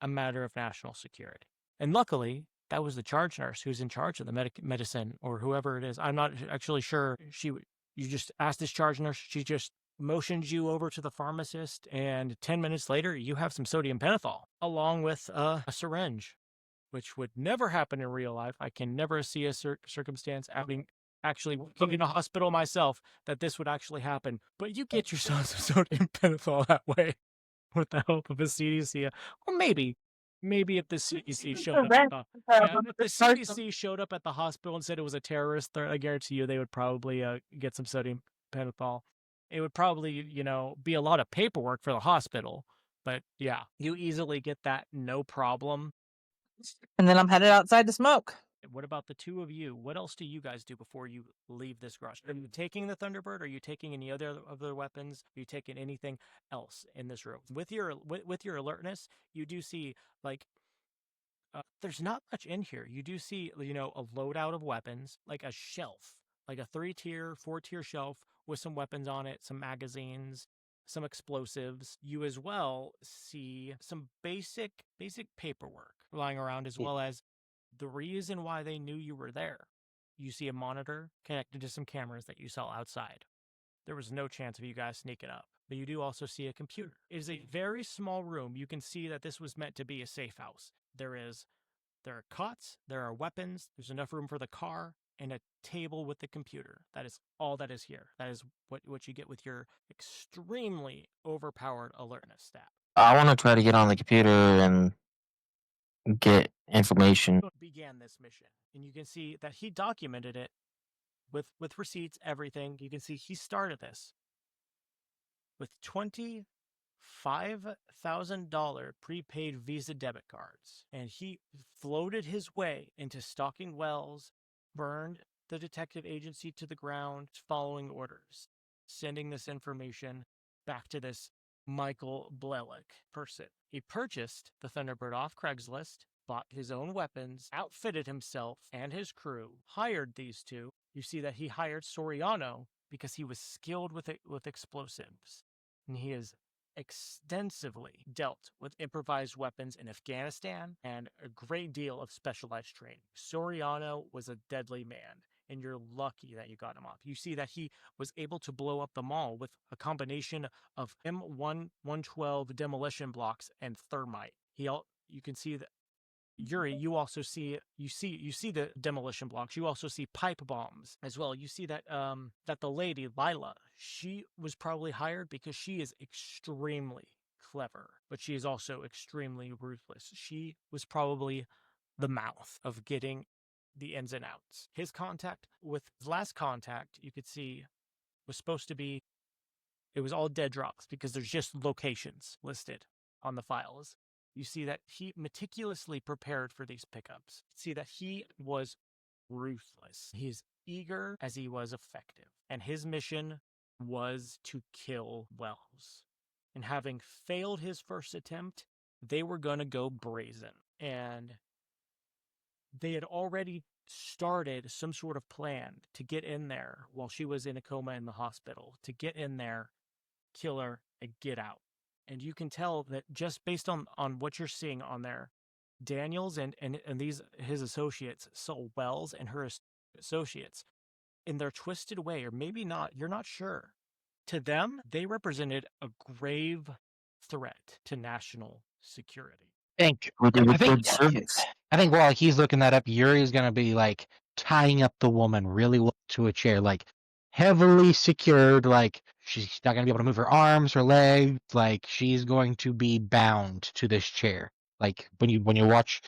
a matter of national security." And luckily, that was the charge nurse who's in charge of the medicine or whoever it is. I'm not actually sure. You just asked this charge nurse. She just motions you over to the pharmacist, and 10 minutes later, you have some sodium pentothal along with a syringe, which would never happen in real life. I can never see a circumstance actually working in a hospital myself that this would actually happen. But you get yourself some sodium pentothal that way with the help of a CDC. Or maybe if the CDC showed up if the CDC showed up at the hospital and said it was a terrorist threat, I guarantee you they would probably get some sodium pentothal. It would probably, be a lot of paperwork for the hospital. But yeah, you easily get that, no problem. And then I'm headed outside to smoke. What about the two of you? What else do you guys do before you leave this garage? Are you taking the Thunderbird? Are you taking any other weapons? Are you taking anything else in this room? With your alertness, you do see, there's not much in here. You do see, a loadout of weapons, like a shelf, like a 3-tier, 4-tier shelf with some weapons on it, some magazines, some explosives. You as well see some basic paperwork lying around, as well as the reason why they knew you were there. You see a monitor connected to some cameras that you saw outside. There was no chance of you guys sneaking up. but you do also see a computer. It is a very small room. You can see that this was meant to be a safe house. There are cots, there are weapons, there's enough room for the car, and a table with the computer. That is all that is here. That is what you get with your extremely overpowered alertness stat. I want to try to get on the computer and get information. Began this mission, and you can see that he documented it with receipts, everything. You can see he started this with $25,000 prepaid Visa debit cards, and he floated his way into stocking wells, burned the detective agency to the ground, following orders, sending this information back to this Michael Blelick person. He purchased the Thunderbird off Craigslist, bought his own weapons, outfitted himself and his crew, hired these two. You see that he hired Soriano because he was skilled with explosives, and he has extensively dealt with improvised weapons in Afghanistan and a great deal of specialized training. Soriano was a deadly man, and you're lucky that you got him off. You see that he was able to blow up the mall with a combination of M112 demolition blocks and thermite. You can see that Yuri, you see the demolition blocks. You also see pipe bombs as well. You see that that the lady Lila, she was probably hired because she is extremely clever, but she is also extremely ruthless. She was probably the mouth of getting the ins and outs. His last contact, you could see, was supposed to be, it was all dead drops because there's just locations listed on the files. You see that he meticulously prepared for these pickups. See that he was ruthless. He's eager as he was effective. And his mission was to kill Wells. And having failed his first attempt, they were going to go brazen. And they had already started some sort of plan to get in there while she was in a coma in the hospital, to get in there, kill her, and get out. And you can tell that just based on what you're seeing on there, Daniels and his associates saw Wells and her associates in their twisted way, or maybe not, you're not sure. To them, they represented a grave threat to national security. We did a good service. I think while he's looking that up, Yuri's gonna be like tying up the woman really well to a chair, like heavily secured, like she's not gonna be able to move her arms, her legs, like she's going to be bound to this chair. Like when you watch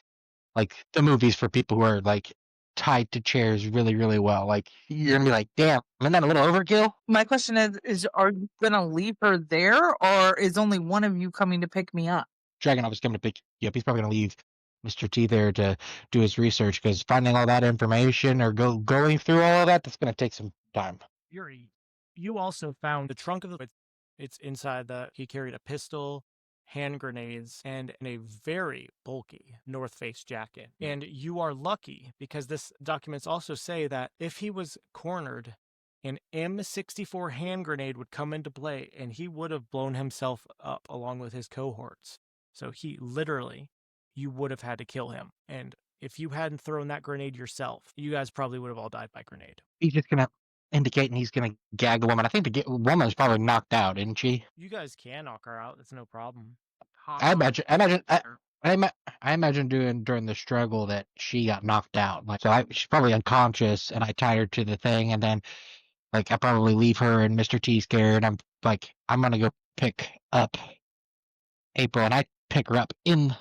like the movies for people who are like tied to chairs really, really well, like you're gonna be like, damn, isn't that a little overkill? My question is are you gonna leave her there, or is only one of you coming to pick me up? Dragonov is coming to pick you up. He's probably gonna leave Mr. T there to do his research, because finding all that information or going through all of that's going to take some time. Yuri, you also found the trunk of it's inside he carried a pistol, hand grenades, and a very bulky North Face jacket. And you are lucky because this documents also say that if he was cornered, an M64 hand grenade would come into play and he would have blown himself up along with his cohorts. So you would have had to kill him. And if you hadn't thrown that grenade yourself, you guys probably would have all died by grenade. He's just going to indicate and he's going to gag the woman. I think the woman is probably knocked out, isn't she? You guys can knock her out. That's no problem. I imagine during the struggle that she got knocked out. Like, so she's probably unconscious, and I tied her to the thing, and then like I probably leave her and Mr. T scared. I'm gonna go pick up April, and I pick her up in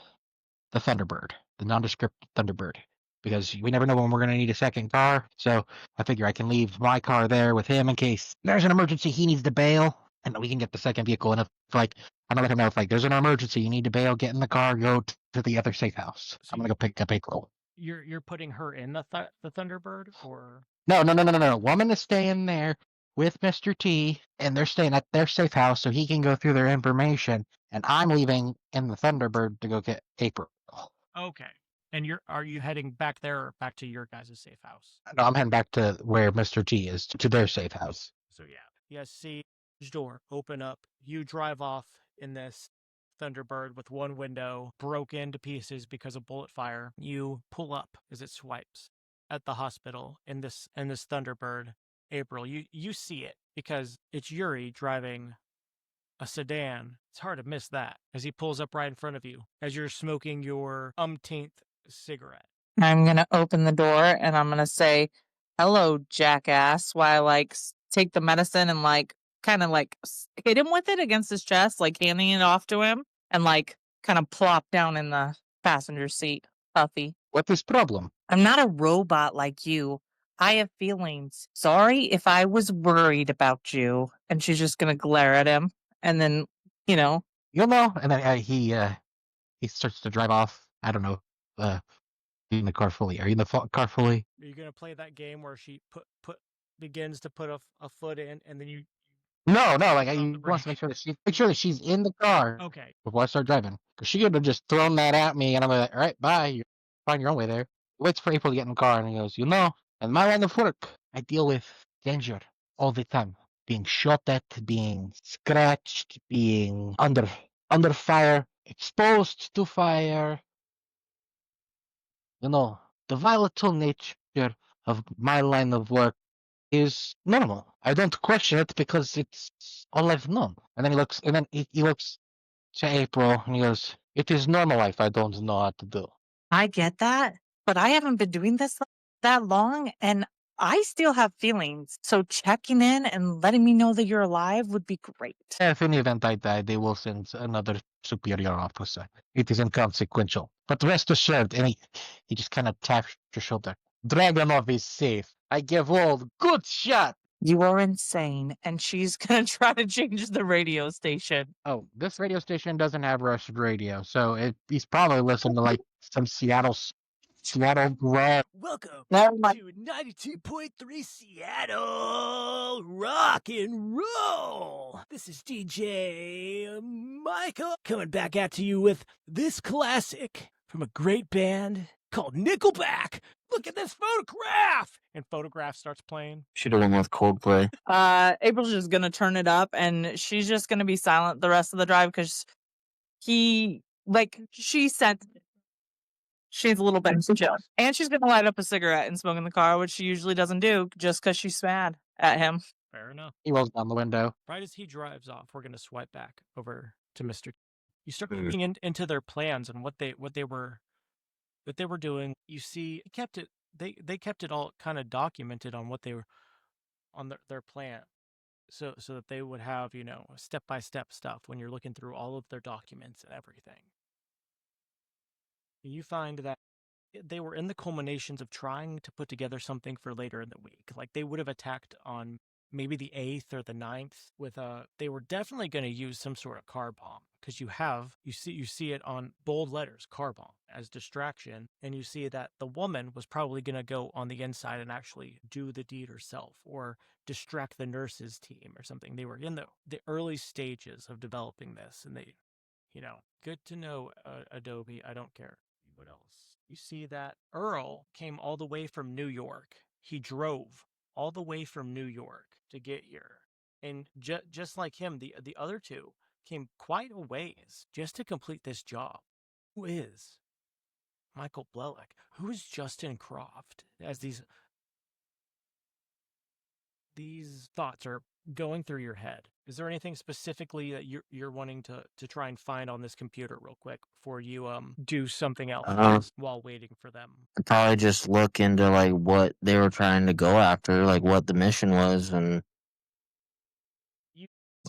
the Thunderbird, the nondescript Thunderbird, because we never know when we're going to need a second car. So I figure I can leave my car there with him in case there's an emergency, he needs to bail, and we can get the second vehicle. And if I'm gonna let him know if there's an emergency, you need to bail, get in the car, go to the other safe house. So I'm gonna go pick up April. You're putting her in the Thunderbird, or no. Woman is staying there with Mr. T, and they're staying at their safe house so he can go through their information, and I'm leaving in the Thunderbird to go get April. Okay. And are you heading back there or back to your guys' safe house? No, I'm heading back to where Mr. T is, to their safe house. So yeah. You guys see the door open up. You drive off in this Thunderbird with one window broken to pieces because of bullet fire. You pull up as it swipes at the hospital in this Thunderbird. April, you see it because it's Yuri driving a sedan. It's hard to miss that as he pulls up right in front of you as you're smoking your umpteenth cigarette. I'm going to open the door and I'm going to say, hello, jackass, while I take the medicine and kind of hit him with it against his chest, handing it off to him and kind of plop down in the passenger seat. Puffy. What is problem? I'm not a robot like you. I have feelings. Sorry if I was worried about you. And she's just going to glare at him. And then, And then he starts to drive off. I don't know. In the car fully. Are you in the car fully? Are you gonna play that game where she begins to put a foot in, and then you? No. Like on you the want to brake. make sure that she's in the car Okay. before I start driving. Because she could have just thrown that at me, and I'm like, all right, bye. You find your own way there. Waits for April to get in the car, and he goes, in my line of work, I deal with danger all the time. Being shot at, being scratched, being under fire, exposed to fire. The volatile nature of my line of work is normal. I don't question it because it's all I've known. And then he looks to April and he goes, it is normal life I don't know how to do. I get that, but I haven't been doing this that long and I still have feelings. So checking in and letting me know that you're alive would be great. If in the event I die, they will send another superior officer. It is inconsequential. But rest assured, and he just kind of taps your shoulder. Dragonov is safe. I give all good shot. You are insane, and she's gonna try to change the radio station. Oh, this radio station doesn't have Russian radio, so he's probably listening to like some Seattle rap. Welcome Never mind. to 92.3 Seattle Rock and Roll. This is DJ Michael coming back at you with this classic from a great band called Nickelback. Look at this photograph! And photograph starts playing. Should have went with Coldplay. April's just gonna turn it up, and she's just gonna be silent the rest of the drive because she said she's a little bit chill. And she's gonna light up a cigarette and smoke in the car, which she usually doesn't do just because she's mad at him. Fair enough. He rolls down the window. Right as he drives off, we're gonna swipe back over to Mr. You start looking into their plans and what they were doing. You see, they kept it all kind of documented on what they were on their plan, so that they would have step-by-step stuff when you're looking through all of their documents and everything. You find that they were in the culminations of trying to put together something for later in the week. Like they would have attacked on maybe the 8th or the 9th with they were definitely going to use some sort of car bomb, because you see it on bold letters, car bomb, as distraction, and you see that the woman was probably going to go on the inside and actually do the deed herself or distract the nurses team or something. They were in the early stages of developing this, and they, good to know, Adobe. I don't care what else. You see that Earl came all the way from New York. He drove all the way from New York to get here. And just like him, the other two came quite a ways just to complete this job. Who is Michael Blellick? Who is Justin Croft? As these thoughts are going through your head, is there anything specifically that you're wanting to try and find on this computer real quick before you do something else while waiting for them? I'd probably just look into like what they were trying to go after, like what the mission was, and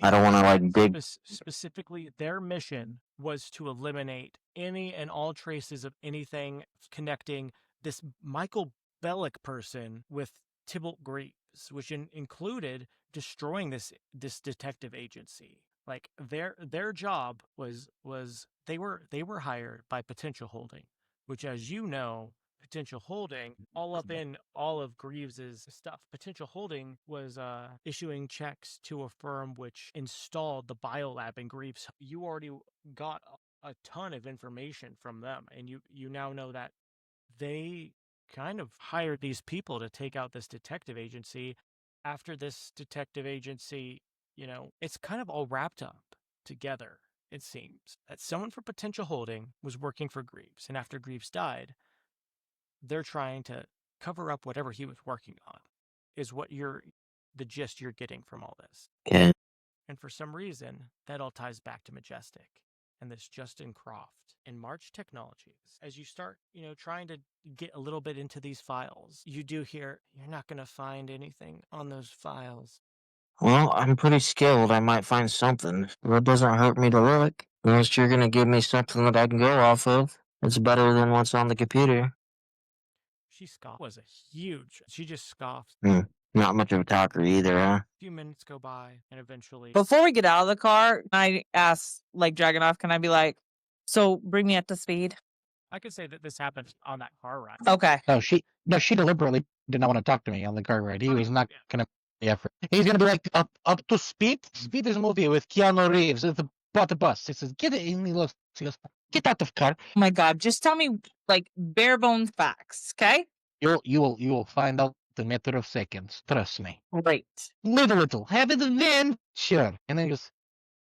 I don't want to like big. Specifically, their mission was to eliminate any and all traces of anything connecting this Michael Bellick person with Tybalt Greaves, which included destroying this detective agency. Like their job was they were hired by Potential Holding, which, as you know, Potential Holding, all up in all of Greaves's stuff. Potential Holding was issuing checks to a firm which installed the biolab in Greaves. You already got a ton of information from them, and you now know that they kind of hired these people to take out this detective agency. After this detective agency, it's kind of all wrapped up together. It seems that someone from Potential Holding was working for Greaves, and after Greaves died, they're trying to cover up whatever he was working on, is what the gist you're getting from all this. Okay. And And for some reason, that all ties back to Majestic and this Justin Croft and March Technologies. As you start, trying to get a little bit into these files, you do hear, you're not going to find anything on those files. Well, I'm pretty skilled. I might find something. That doesn't hurt me to look. Unless you're gonna give me something that I can go off of. It's better than what's on the computer. She scoffed. Was a huge. She just scoffed. Not much of a talker either, huh? A few minutes go by, and eventually, Before we get out of the car, I ask, like, Dragonoff, can I be like, so bring me up to speed? I could say that this happened on that car ride. Okay. No, she deliberately did not want to talk to me on the car ride. He was not gonna put the effort. He's gonna be like up to speed. Speed is a movie with Keanu Reeves at the bus. He says, "Get it," and he goes, "Get out of car." Oh my God, just tell me, like, bare bones facts, okay? You will find out in a matter of seconds. Trust me. Great. Live a little, have it then, sure. And then he goes,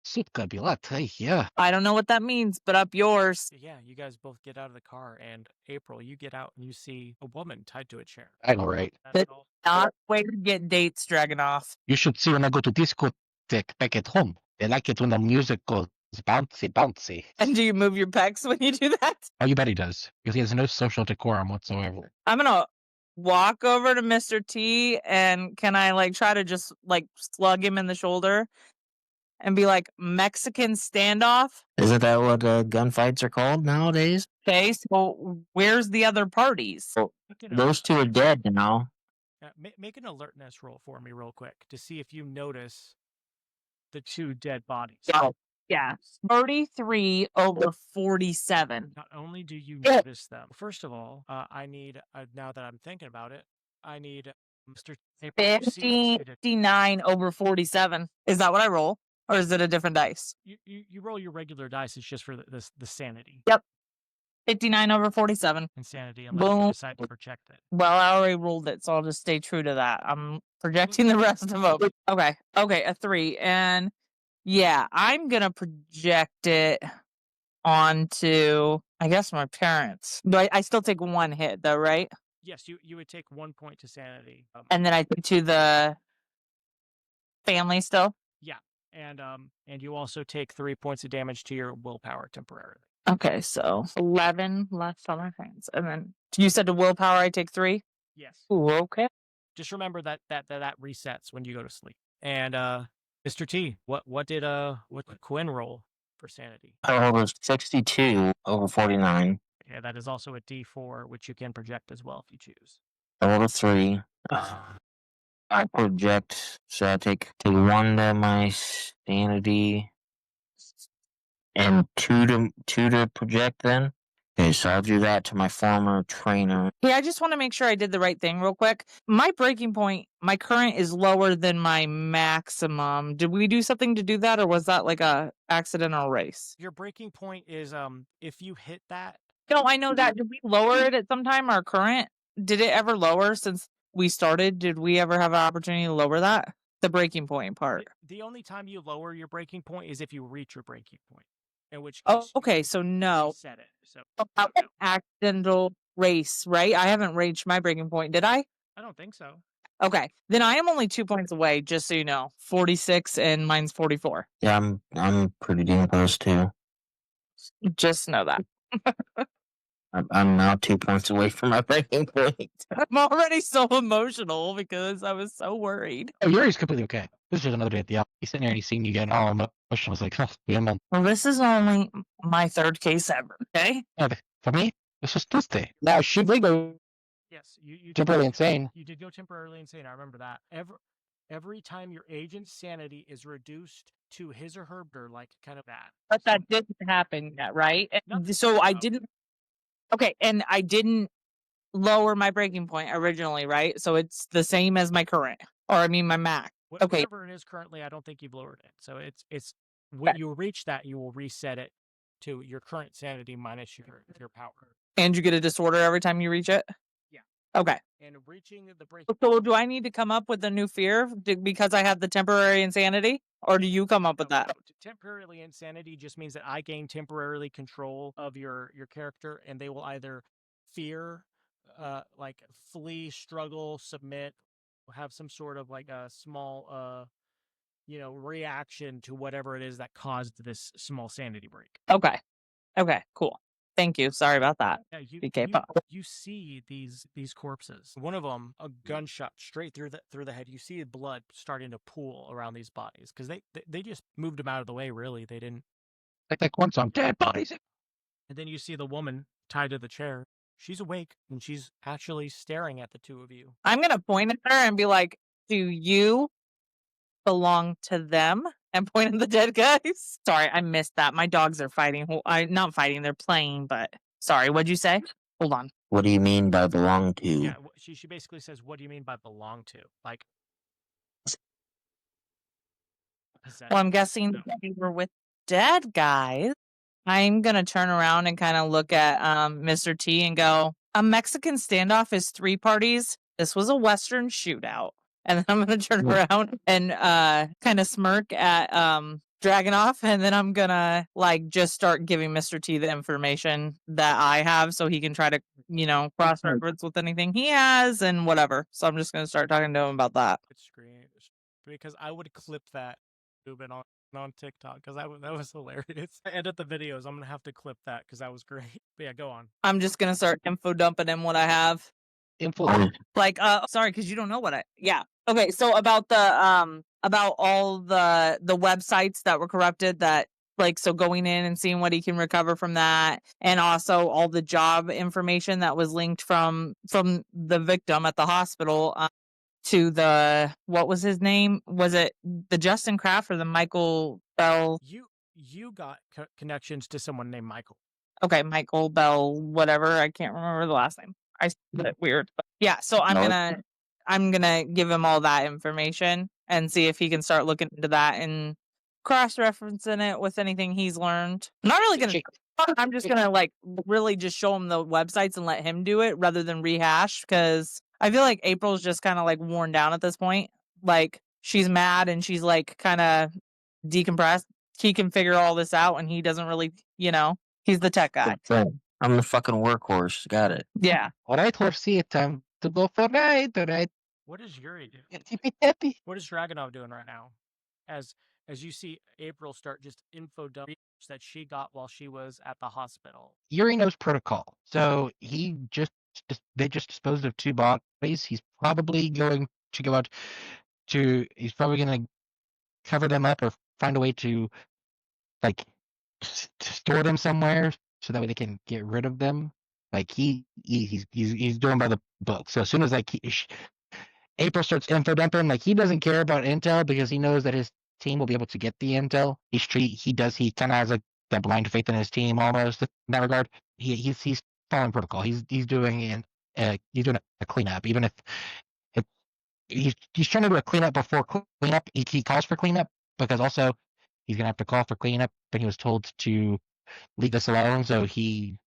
"Sutka bilat, hey, yeah." I don't know what that means, but up yours. Yeah, you guys both get out of the car, and April, you get out and you see a woman tied to a chair. I know, right? That's not way to get dates, Dragonoff. You should see when I go to discotheque back at home. They like it when the music goes bouncy, bouncy. And do you move your pecs when you do that? Oh, you bet he does. Because he has no social decorum whatsoever. I'm gonna walk over to Mr. T, and can I, like, try to just, like, slug him in the shoulder and be like, Mexican standoff? Isn't that what gunfights are called nowadays? Okay, so where's the other parties? Those two are dead now. Make an alertness roll for me real quick to see if you notice the two dead bodies. Yeah. 33 over 47. Not only do you notice them, first of all, I need, now that I'm thinking about it, I need Mr. 59 over 47. Is that what I roll? Or is it a different dice? You roll your regular dice. It's just for the sanity. Yep. 59 over 47. Insanity, unless you decide to project it. Well, I already ruled it, so I'll just stay true to that. I'm projecting the rest of them. Okay, a 3. And yeah, I'm going to project it onto, I guess, my parents. But I still take 1 hit, though, right? Yes, you would take 1 point to sanity. And then I take to the family still? Yeah, and you also take 3 points of damage to your willpower temporarily. Okay, so 11 left on my hands. And then you said to willpower I take 3? Yes. Ooh, okay. Just remember that resets when you go to sleep. And Mr. T, what did Quinn roll for sanity? I rolled a 62 over 49. Yeah, that is also a D4, which you can project as well if you choose. I rolled a 3. I project, so I take 1 to my sanity and 2 to project then. Okay, so I'll do that to my former trainer. Yeah, I just want to make sure I did the right thing real quick. My breaking point, my current is lower than my maximum. Did we do something to do that, or was that like a accidental race? Your breaking point is if you hit that. No, I know that. Did we lower it at some time, our current? Did it ever lower since we started? Did we ever have an opportunity to lower that? The breaking point part. The only time you lower your breaking point is if you reach your breaking point. In which Oh, case okay, so no. Set it. So Accidental race, right? I haven't reached my breaking point, did I? I don't think so. Okay, then I am only 2 points away, just so you know. 46 and mine's 44. Yeah, I'm pretty damn close too. Just know that. I'm now 2 points away from my breaking point. I'm already so emotional because I was so worried. Oh, Yuri's completely okay. This is just another day at the office. He's sitting here and he's seeing you get all emotional. I was like, oh, yeah, man. Well, this is only my 3rd case ever, okay? For me, this was Tuesday. Now, should we go Yes, you temporarily insane? You did go temporarily insane. I remember that. Every time your agent's sanity is reduced to his or her, or like kind of that. But that didn't happen yet, right? So I didn't. Okay, and I didn't lower my breaking point originally, right? So it's the same as my current, or I mean my max. Okay. Whatever it is currently, I don't think you've lowered it. So it's when you reach that, you will reset it to your current sanity minus your power. And you get a disorder every time you reach it? Yeah. Okay. And reaching the break. So do I need to come up with a new fear because I have the temporary insanity? Or do you come up with that? Temporarily insanity just means that I gain temporarily control of your character, and they will either fear, like flee, struggle, submit, have some sort of like a small reaction to whatever it is that caused this small sanity break. Okay. Okay, cool. Thank you. Sorry about that. Yeah, BK Pop. you see these corpses. One of them, a gunshot straight through the head. You see blood starting to pool around these bodies because they just moved them out of the way. Really, they didn't. Like that one song, "Dead Bodies." And then you see the woman tied to the chair. She's awake and she's actually staring at the two of you. I'm going to point at her and be like, do you belong to them? And point at the dead guys. Sorry, I missed that. My dogs are fighting. Not fighting, they're playing, but sorry, what'd you say? Hold on. What do you mean by belong to? Yeah, she basically says, what do you mean by belong to? Like, Well, I'm guessing you were with dead guys. I'm going to turn around and kind of look at Mr. T and go, a Mexican standoff is 3 parties. This was a Western shootout. And then I'm going to turn around and kind of smirk at Dragonoff. And then I'm going to just start giving Mr. T the information that I have so he can try to, cross-reference with anything he has and whatever. So I'm just going to start talking to him about that. Because I would clip that on TikTok because that was hilarious. I edit the videos. I'm gonna have to clip that because that was great. But yeah, go on. I'm just gonna start info dumping him what I have. Info. Sorry, because you don't know what yeah. Okay, so about the about all the websites that were corrupted, that so going in and seeing what he can recover from that, and also all the job information that was linked from the victim at the hospital to the, what was his name? Was it the Justin Kraft or the Michael Bell? You got connections to someone named Michael. Okay, Michael Bell, whatever. I can't remember the last name. I said it weird. But yeah, so I'm gonna give him all that information and see if he can start looking into that and cross-referencing it with anything he's learned. I'm not really gonna. I'm just gonna really just show him the websites and let him do it rather than rehash, because I feel like April's just kind of worn down at this point. She's mad and she's kind of decompressed. He can figure all this out and he doesn't really, he's the tech guy. I'm the fucking workhorse. Got it. Yeah. All right, horsey, time to go for a ride. All right. What does Yuri do? Tippy-tappy. What is Dragonov doing right now? As you see April start just info dumping that she got while she was at the hospital. Yuri knows protocol, so they just disposed of 2 bodies. He's probably going to go out to. He's probably going to cover them up or find a way to store them somewhere so that way they can get rid of them. He's doing by the book. So as soon as April starts info dumping, he doesn't care about intel because he knows that his team will be able to get the intel. He kind of has that blind faith in his team almost in that regard. He's following protocol. He's doing a cleanup, even if he's trying to do a cleanup before cleanup. He calls for cleanup because also he's gonna have to call for cleanup, but he was told to leave this alone, so he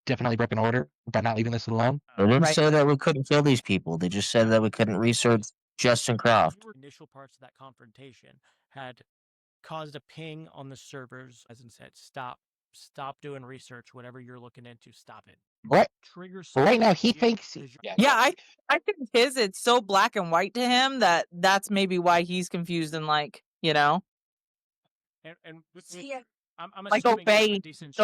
definitely broke an order by not leaving this alone. They didn't say that we couldn't kill these people. They just said that we couldn't research Justin Kraft. Initial parts of that confrontation had caused a ping on the servers, as in said, stop doing research. Whatever you're looking into, stop it. Right. Right now, he thinks. Yeah, I think it's so black and white to him that's maybe why he's confused and And I'm assuming you have a decent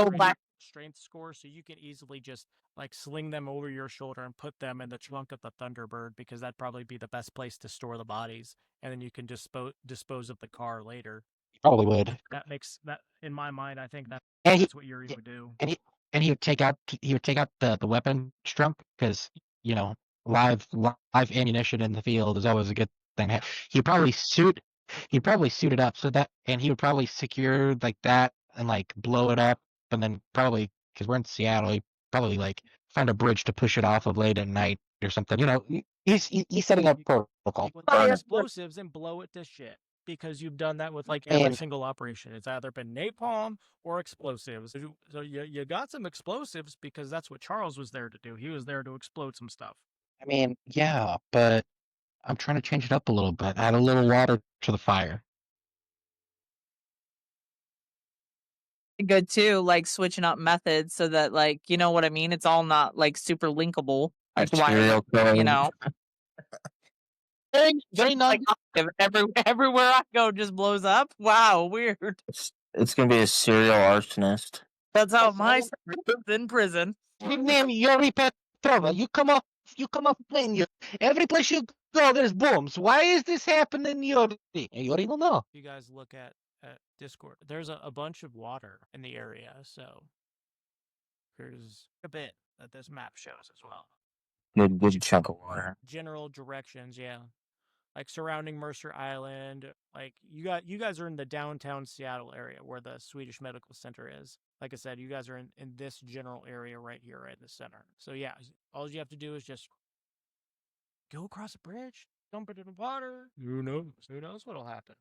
strength score, so you can easily just sling them over your shoulder and put them in the trunk of the Thunderbird, because that'd probably be the best place to store the bodies, and then you can dispose of the car later. Probably would. That makes that, in my mind, I think that's what Yuri would do. And he would take out the weapon trunk, because live ammunition in the field is always a good thing. He'd probably suit it up so that, and he would probably secure that and blow it up, and then probably, because we're in Seattle, he probably find a bridge to push it off of late at night or something. He's setting up protocol. Explosives and blow it to shit, because you've done that with every single operation. It's either been napalm or explosives. So you got some explosives because that's what Charles was there to do. He was there to explode some stuff. I mean, yeah, but I'm trying to change it up a little bit. Add a little water to the fire. Good too, switching up methods so that you know what I mean? It's all not super linkable. Serial killing. Very non. Everywhere I go just blows up. Wow, weird. It's gonna be a serial arsonist. That's how my son is in prison. Big name Yuri Petrova. You come off plane. Every place you go, there's booms. Why is this happening, Yuri? Yuri don't know. If you guys look at Discord, there's a bunch of water in the area, so there's a bit that this map shows as well. Good chunk of water. General directions, yeah. Like surrounding Mercer Island, like you guys are in the downtown Seattle area where the Swedish Medical Center is. Like I said, you guys are in this general area right here, right in the center. So yeah, all you have to do is just go across a bridge, dump it in the water. Who knows? Who knows what'll happen?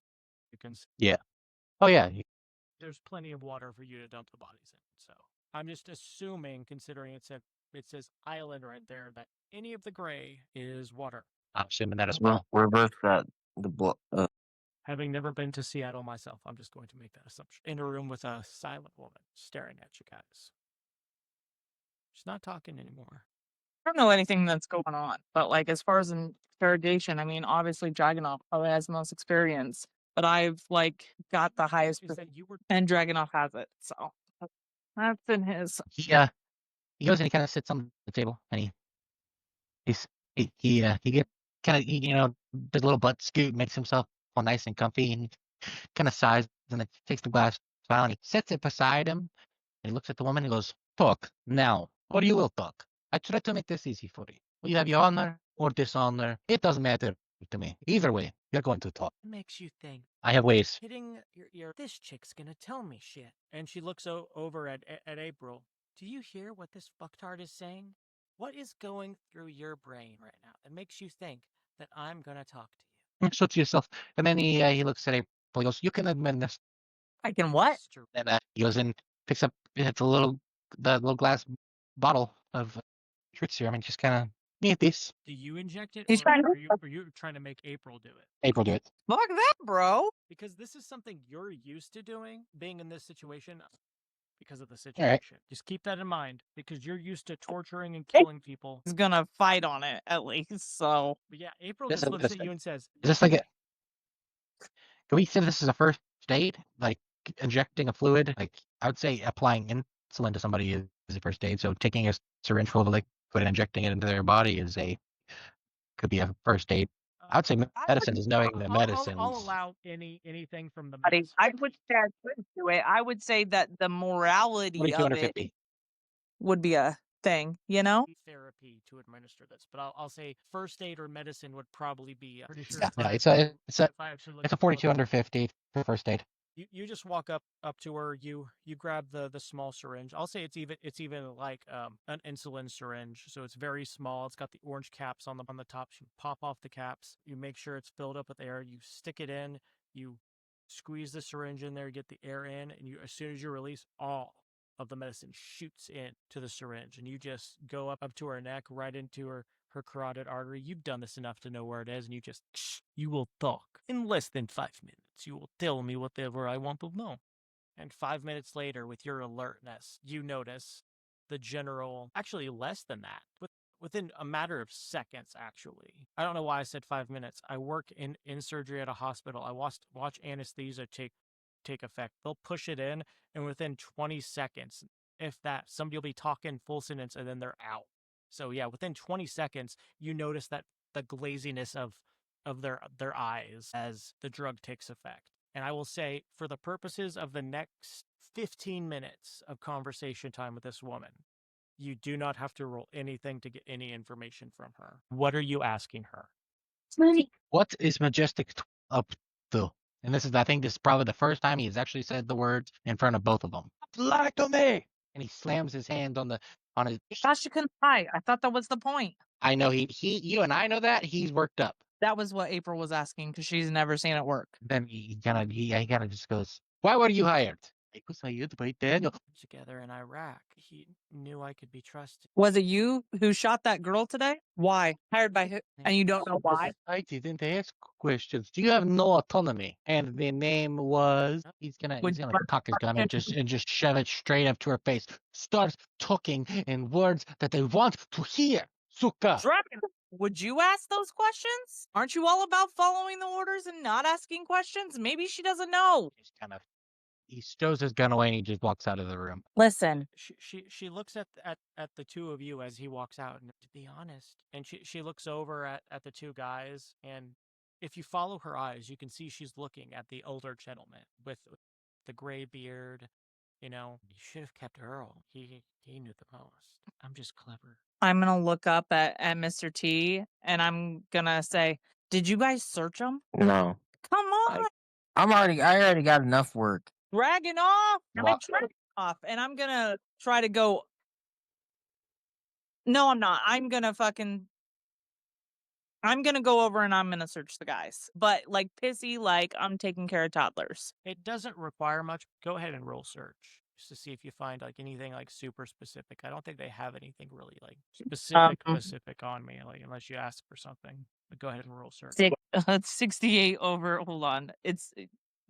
You can. Yeah. Oh yeah. There's plenty of water for you to dump the bodies in. So I'm just assuming, considering it says island right there, that any of the gray is water. I'm assuming that as well. Reverse that. Having never been to Seattle myself, I'm just going to make that assumption. In a room with a silent woman staring at you guys. She's not talking anymore. I don't know anything that's going on, but like as far as interrogation, I mean, obviously Dragunov probably has the most experience, but I've like got the highest, and Dragunov has it, so that's in his. He goes and he kind of sits on the table and he gets kind of does a little butt scoot, makes himself all nice and comfy, and kind of sighs and then takes the glass vial and he sets it beside him and he looks at the woman and goes, "Talk now, or you will talk. I try to make this easy for you. Will you have your honor or dishonor? It doesn't matter to me. Either way, you're going to talk." It makes you think. I have ways. Hitting your ear. This chick's gonna tell me shit. And she looks over at April. Do you hear what this fucktard is saying? What is going through your brain right now that makes you think that I'm gonna talk to you? So to yourself, and then he looks at April. He goes, "You can admit this." I can what? And he goes and picks up the little glass bottle of truth serum and just kind of need this. Do you inject it, He's or trying to- are you trying to make April do it? April do it. Fuck that, bro. Because this is something you're used to doing, being in this situation, because of the situation. Right. Just keep that in mind, because you're used to torturing and killing people. He's gonna fight on it at least. So But yeah, April This just is- looks this- at you and says, Is this like a? Can we say this is a first aid? Like injecting a fluid? Like I would say applying insulin to somebody is a first aid. So taking a syringe full of liquid and injecting it into their body could be a first aid. I would say medicine is knowing the medicines. I'll allow anything from the buddy, medicine. I would say I couldn't do it. I would say that the morality of it 250. would be a thing, you know? Therapy to administer this, but I'll say first aid or medicine would probably be pretty sure. Yeah, if I actually look it's a at the book, 4250 for first aid. You just walk up to her. You grab the small syringe. I'll say it's even like an insulin syringe. So it's very small. It's got the orange caps on the top. You pop off the caps. You make sure it's filled up with air. You stick it in. You squeeze the syringe in there. Get the air in, and as soon as you release, all of the medicine shoots in to the syringe, and you just go up to her neck, right into her carotid artery. You've done this enough to know where it is, and you will talk. In less than 5 minutes, you will tell me whatever I want to know. And 5 minutes later, with your alertness, you notice the general, actually less than that, within a matter of seconds, actually. I don't know why I said 5 minutes. I work in surgery at a hospital. I watch anesthesia take effect. They'll push it in, and within 20 seconds, if that, somebody will be talking full sentence, and then they're out. So yeah, within 20 seconds, you notice that the glaziness of their eyes as the drug takes effect. And I will say, for the purposes of the next 15 minutes of conversation time with this woman, you do not have to roll anything to get any information from her. What are you asking her? What is Majestic up to? And I think this is probably the first time he has actually said the words in front of both of them. Lie to me! And he slams his hand on his. I thought you couldn't lie. I thought that was the point. I know you and I know that he's worked up. That was what April was asking because she's never seen it work. Then he kind of just goes, "Why were you hired?" I was hired by Daniel. Together in Iraq. He knew I could be trusted. Was it you who shot that girl today? Why? Hired by who? And you don't know why? I didn't ask questions. You have no autonomy. And the name was. He's gonna cock his gun and just shove it straight up to her face. Starts talking in words that they want to hear. Suka. Would you ask those questions? Aren't you all about following the orders and not asking questions? Maybe she doesn't know. He stows his gun away and he just walks out of the room. Listen, She looks at the two of you as he walks out, and to be honest, and she looks over at the two guys, and if you follow her eyes, you can see she's looking at the older gentleman with the gray beard. You know, you should have kept Earl. He knew the most. I'm just clever. I'm going to look up at Mr. T and I'm going to say, did you guys search him? No. Come on. I already got enough work. Dragging off. Well- I'm dragging off. And I'm going to try to go. No, I'm not. I'm going to go over and I'm going to search the guys. But like pissy, like I'm taking care of toddlers. It doesn't require much. Go ahead and roll search just to see if you find like anything like super specific. I don't think they have anything really like specific on me, like unless you ask for something. But go ahead and roll search. 68 over. Hold on. It's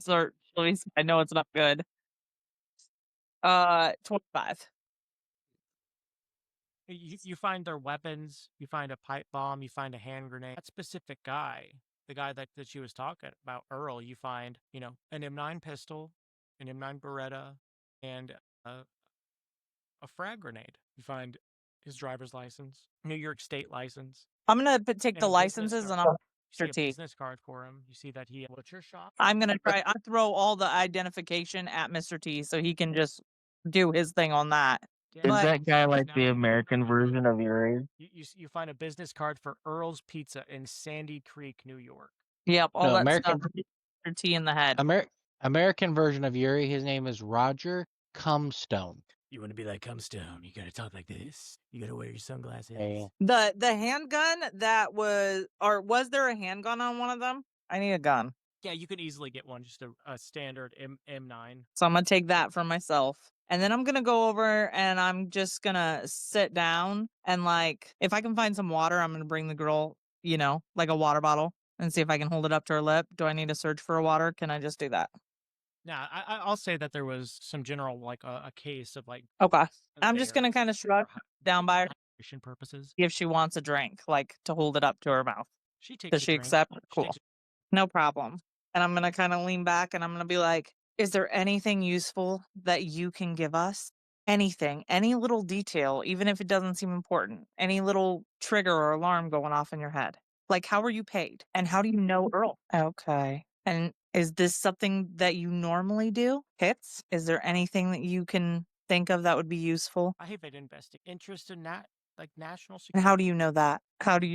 search. I know it's not good. 25. You find their weapons. You find a pipe bomb. You find a hand grenade. That specific guy, the guy that she was talking about, Earl. You find an M9 pistol, an M9 Beretta, and a frag grenade. You find his driver's license, New York State license. I'm going to take and the a business licenses card. and I'll You see a Mr. T. business card for him. You see that he butcher shop. I'm going to try. I throw all the identification at Mr. T so he can just do his thing on that. Is But- that guy like the American version of Yuri? You find a business card for Earl's Pizza in Sandy Creek, New York. Yep, all No, that American- stuff. Mr. T in the head. American version of Yuri, his name is Roger Cumstone. You want to be like Cumstone, you gotta talk like this. You gotta wear your sunglasses. Yeah. The handgun that was there a handgun on one of them? I need a gun. Yeah, you could easily get one, just a standard M9. So I'm going to take that for myself. And then I'm going to go over and I'm just going to sit down and like, if I can find some water, I'm going to bring the girl, like a water bottle and see if I can hold it up to her lip. Do I need to search for a water? Can I just do that? Now, I'll say that there was some general, like a case of like. Okay. I'm just there going to kind of shrug down by her, hydration purposes. see if she wants a drink, like to hold it up to her mouth. She takes. Does a she drink. accept? She Cool. takes No problem. And I'm going to kind of lean back and I'm going to be like, is there anything useful that you can give us? Anything, any little detail, even if it doesn't seem important, any little trigger or alarm going off in your head. Like, how are you paid? And how do you know Earl? Okay. And is this something that you normally do? Hits? Is there anything that you can think of that would be useful? I have an interest in national And security. how do you know that? How do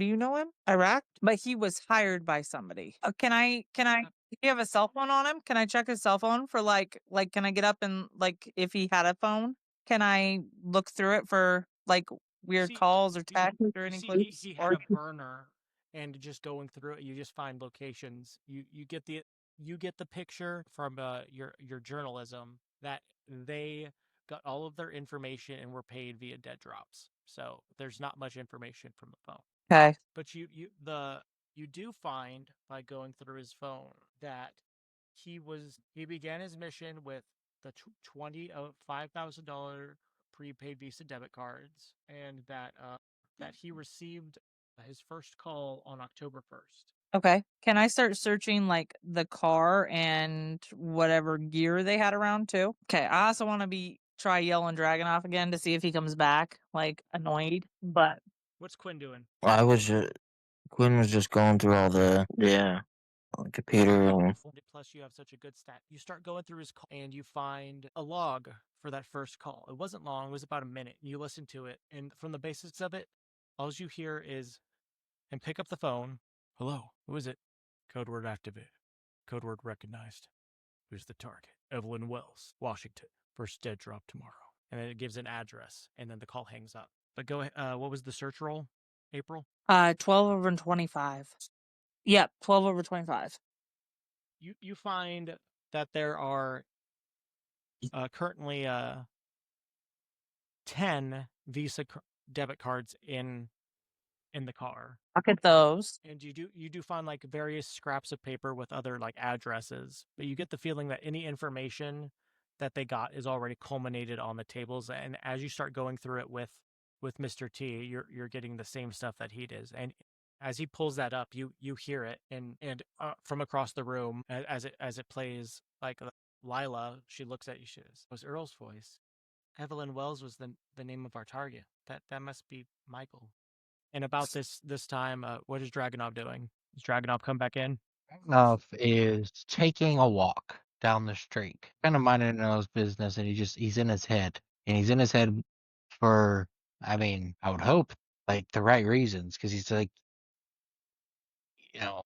you know him? Iraq? But he was hired by somebody. Can I do you have a cell phone on him? Can I check his cell phone for like can I get up and like if he had a phone? Can I look through it for like weird See, calls or texts or You any see, clues? he Or- had a burner, and just going through it, you just find locations. You get the picture from your journalism that they got all of their information and were paid via dead drops. So there's not much information from the phone. Okay. But you do find by going through his phone that he began his mission with the $5,000 prepaid Visa debit cards, and that he received his first call on October 1st. Okay. Can I start searching like the car and whatever gear they had around too? Okay. I also want to try yelling Dragonoff again to see if he comes back like annoyed. But What's Quinn doing? Quinn was just going through all the computer and Plus, you have such a good stat. You start going through his call, and you find a log for that first call. It wasn't long; it was about a minute. You listen to it, and from the basics of it, all you hear is, and pick up the phone. Hello, who is it? Code word activated. Code word recognized. Who's the target? Evelyn Wells, Washington. First dead drop tomorrow. And then it gives an address, and then the call hangs up. But go ahead. What was the search roll, April? 12 over 25. Yep, 12 over 25. You find that there are currently 10 Visa debit cards in the car. Look at those. And you do find like various scraps of paper with other like addresses, but you get the feeling that any information that they got is already culminated on the tables. And as you start going through it with with Mr. T, you're getting the same stuff that he does, and as he pulls that up, you hear it, and from across the room as it plays, like Lila, she looks at you. She says, "It was Earl's voice. Evelyn Wells was the name of our target. That must be Michael." And about this time, what is Dragonov doing? Does Dragonov come back in? Dragunov is taking a walk down the street, kind of minding his business, and he's in his head, and he's in his head for, I mean, I would hope like the right reasons, because he's like,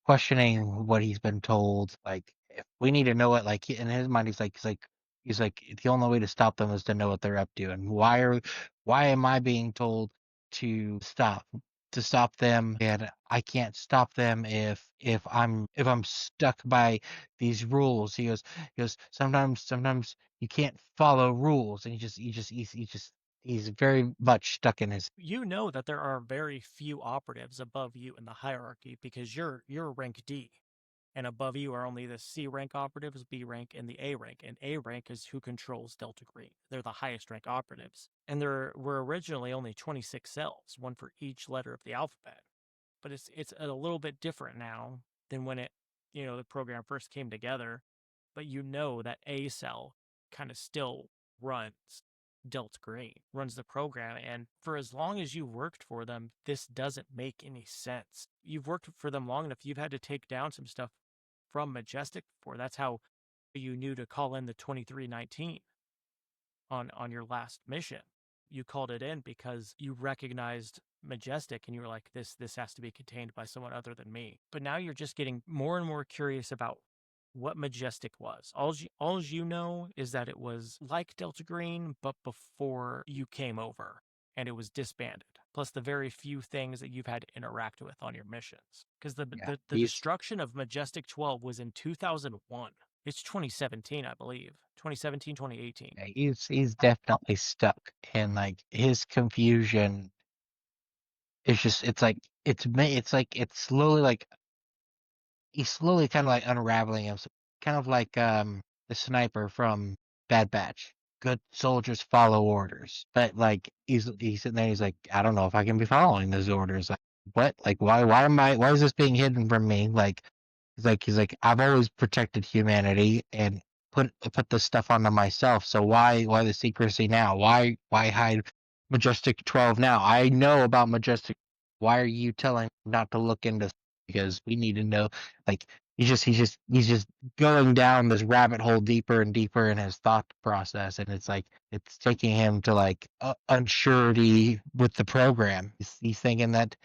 questioning what he's been told. Like, if we need to know it, like in his mind, he's like, the only way to stop them is to know what they're up to, and why am I being told to stop them, and I can't stop them if I'm stuck by these rules. He goes, sometimes you can't follow rules, and he's very much stuck in his. You know that there are very few operatives above you in the hierarchy because you're rank D, and above you are only the C rank operatives, B rank, and the A rank. And A rank is who controls Delta Green. They're the highest rank operatives, and there were originally only 26 cells, one for each letter of the alphabet. But it's a little bit different now than when the program first came together. But you know that A cell kind of still runs Delta Green, runs the program, and for as long as you worked for them, this doesn't make any sense. You've worked for them long enough, you've had to take down some stuff from Majestic before. That's how you knew to call in the 2319 on your last mission. You called it in because you recognized Majestic and you were like, this has to be contained by someone other than me. But now you're just getting more and more curious about what Majestic was. All you know is that it was like Delta Green, but before you came over, and it was disbanded. Plus the very few things that you've had to interact with on your missions. Because the destruction of Majestic 12 was in 2001. It's 2017, I believe. 2017, 2018. Yeah, he's definitely stuck, and like his confusion is just, it's slowly, like he's slowly kind of like unraveling him, kind of like the sniper from Bad Batch. Good soldiers follow orders, but like he's sitting there, he's like, I don't know if I can be following those orders. Like, what? Like, why is this being hidden from me? Like, he's like, I've always protected humanity and put this stuff onto myself. So why the secrecy now? Why hide Majestic 12 now? I know about Majestic. Why are you telling me not to look into? Because we need to know. Like, he's just going down this rabbit hole deeper and deeper in his thought process, and it's like it's taking him to like unsurety with the program. He's thinking that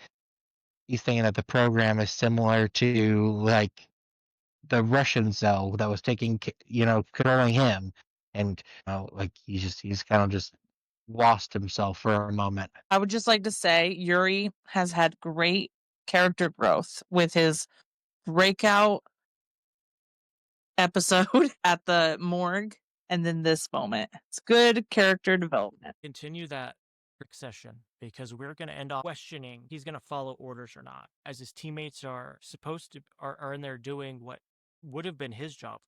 the program is similar to like the Russian cell that was controlling him, and like he's kind of just lost himself for a moment. I would just like to say Yuri has had great character growth with his breakout episode at the morgue and then this moment. It's good character development. Continue that session because we're going to end off questioning he's going to follow orders or not, as his teammates are supposed to are in there doing what would have been his job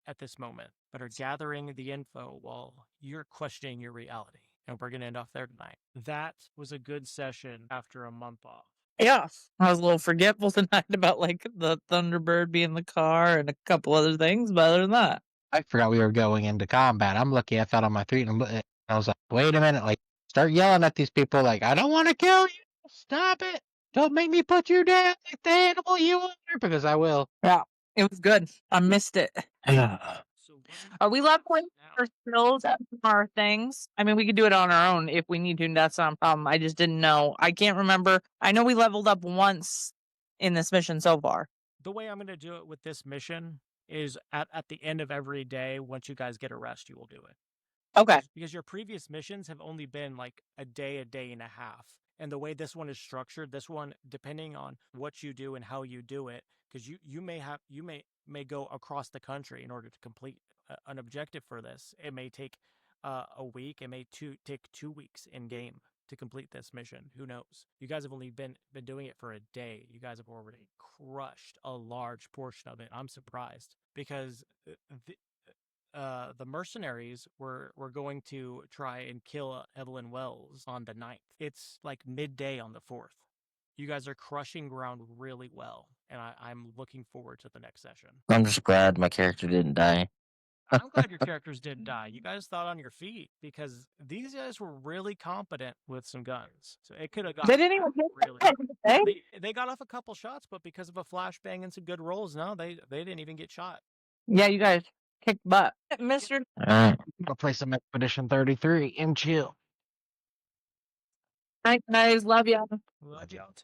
at this moment, but are gathering the info while you're questioning your reality. And we're going to end off there tonight. That was a good session after a month off. Yeah, I was a little forgetful tonight about like the Thunderbird being in the car and a couple other things, but other than that, I forgot we were going into combat. I'm lucky I fell on my feet, and I was like, wait a minute, like start yelling at these people like, I don't want to kill you. Stop it. Don't make me put you down like the animal you are, because I will. yeah, it was good. I missed it. Are we leveling our skills at our things? I mean, we could do it on our own if we need to, and that's not a problem. I just didn't know. I can't remember. I know we leveled up once in this mission so far. The way I'm going to do it with this mission is at the end of every day, once you guys get a rest, you will do it. Okay. Because your previous missions have only been like a day and a half. And the way this one is structured, this one, depending on what you do and how you do it, because you may go across the country in order to complete an objective for this. It may take a week. It may take 2 weeks in game to complete this mission. Who knows? You guys have only been doing it for a day. You guys have already crushed a large portion of it. I'm surprised because the mercenaries were going to try and kill Evelyn Wells on the 9th. It's like midday on the 4th. You guys are crushing ground really well, and I'm looking forward to the next session. I'm just glad my character didn't die. I'm glad your characters didn't die. You guys thought on your feet because these guys were really competent with some guns. So it could have They gotten didn't even really. hit me. They got off a couple shots, but because of a flashbang and some good rolls, no, they didn't even get shot. Yeah, you guys kicked butt. Mr. All right. I'll play some Expedition 33 and chill. Night, guys. Love ya. Love y'all.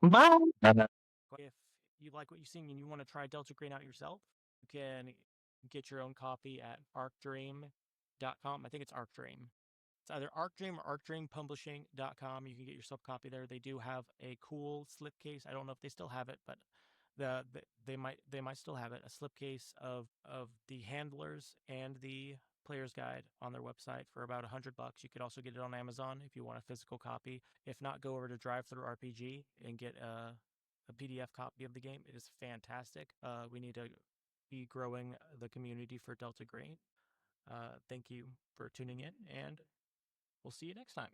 Bye. If you like what you're seeing and you want to try Delta Green out yourself, you can get your own copy at arcdream.com. I think it's Arcdream. It's either Arcdream or arcdreampublishing.com. You can get yourself a copy there. They do have a cool slipcase. I don't know if they still have it, but they might still have it. A slipcase of the handlers and the player's guide on their website for about $100. You could also get it on Amazon if you want a physical copy. If not, go over to Drive-Thru RPG and get a PDF copy of the game. It is fantastic. We need to be growing the community for Delta Green. Thank you for tuning in, and we'll see you next time.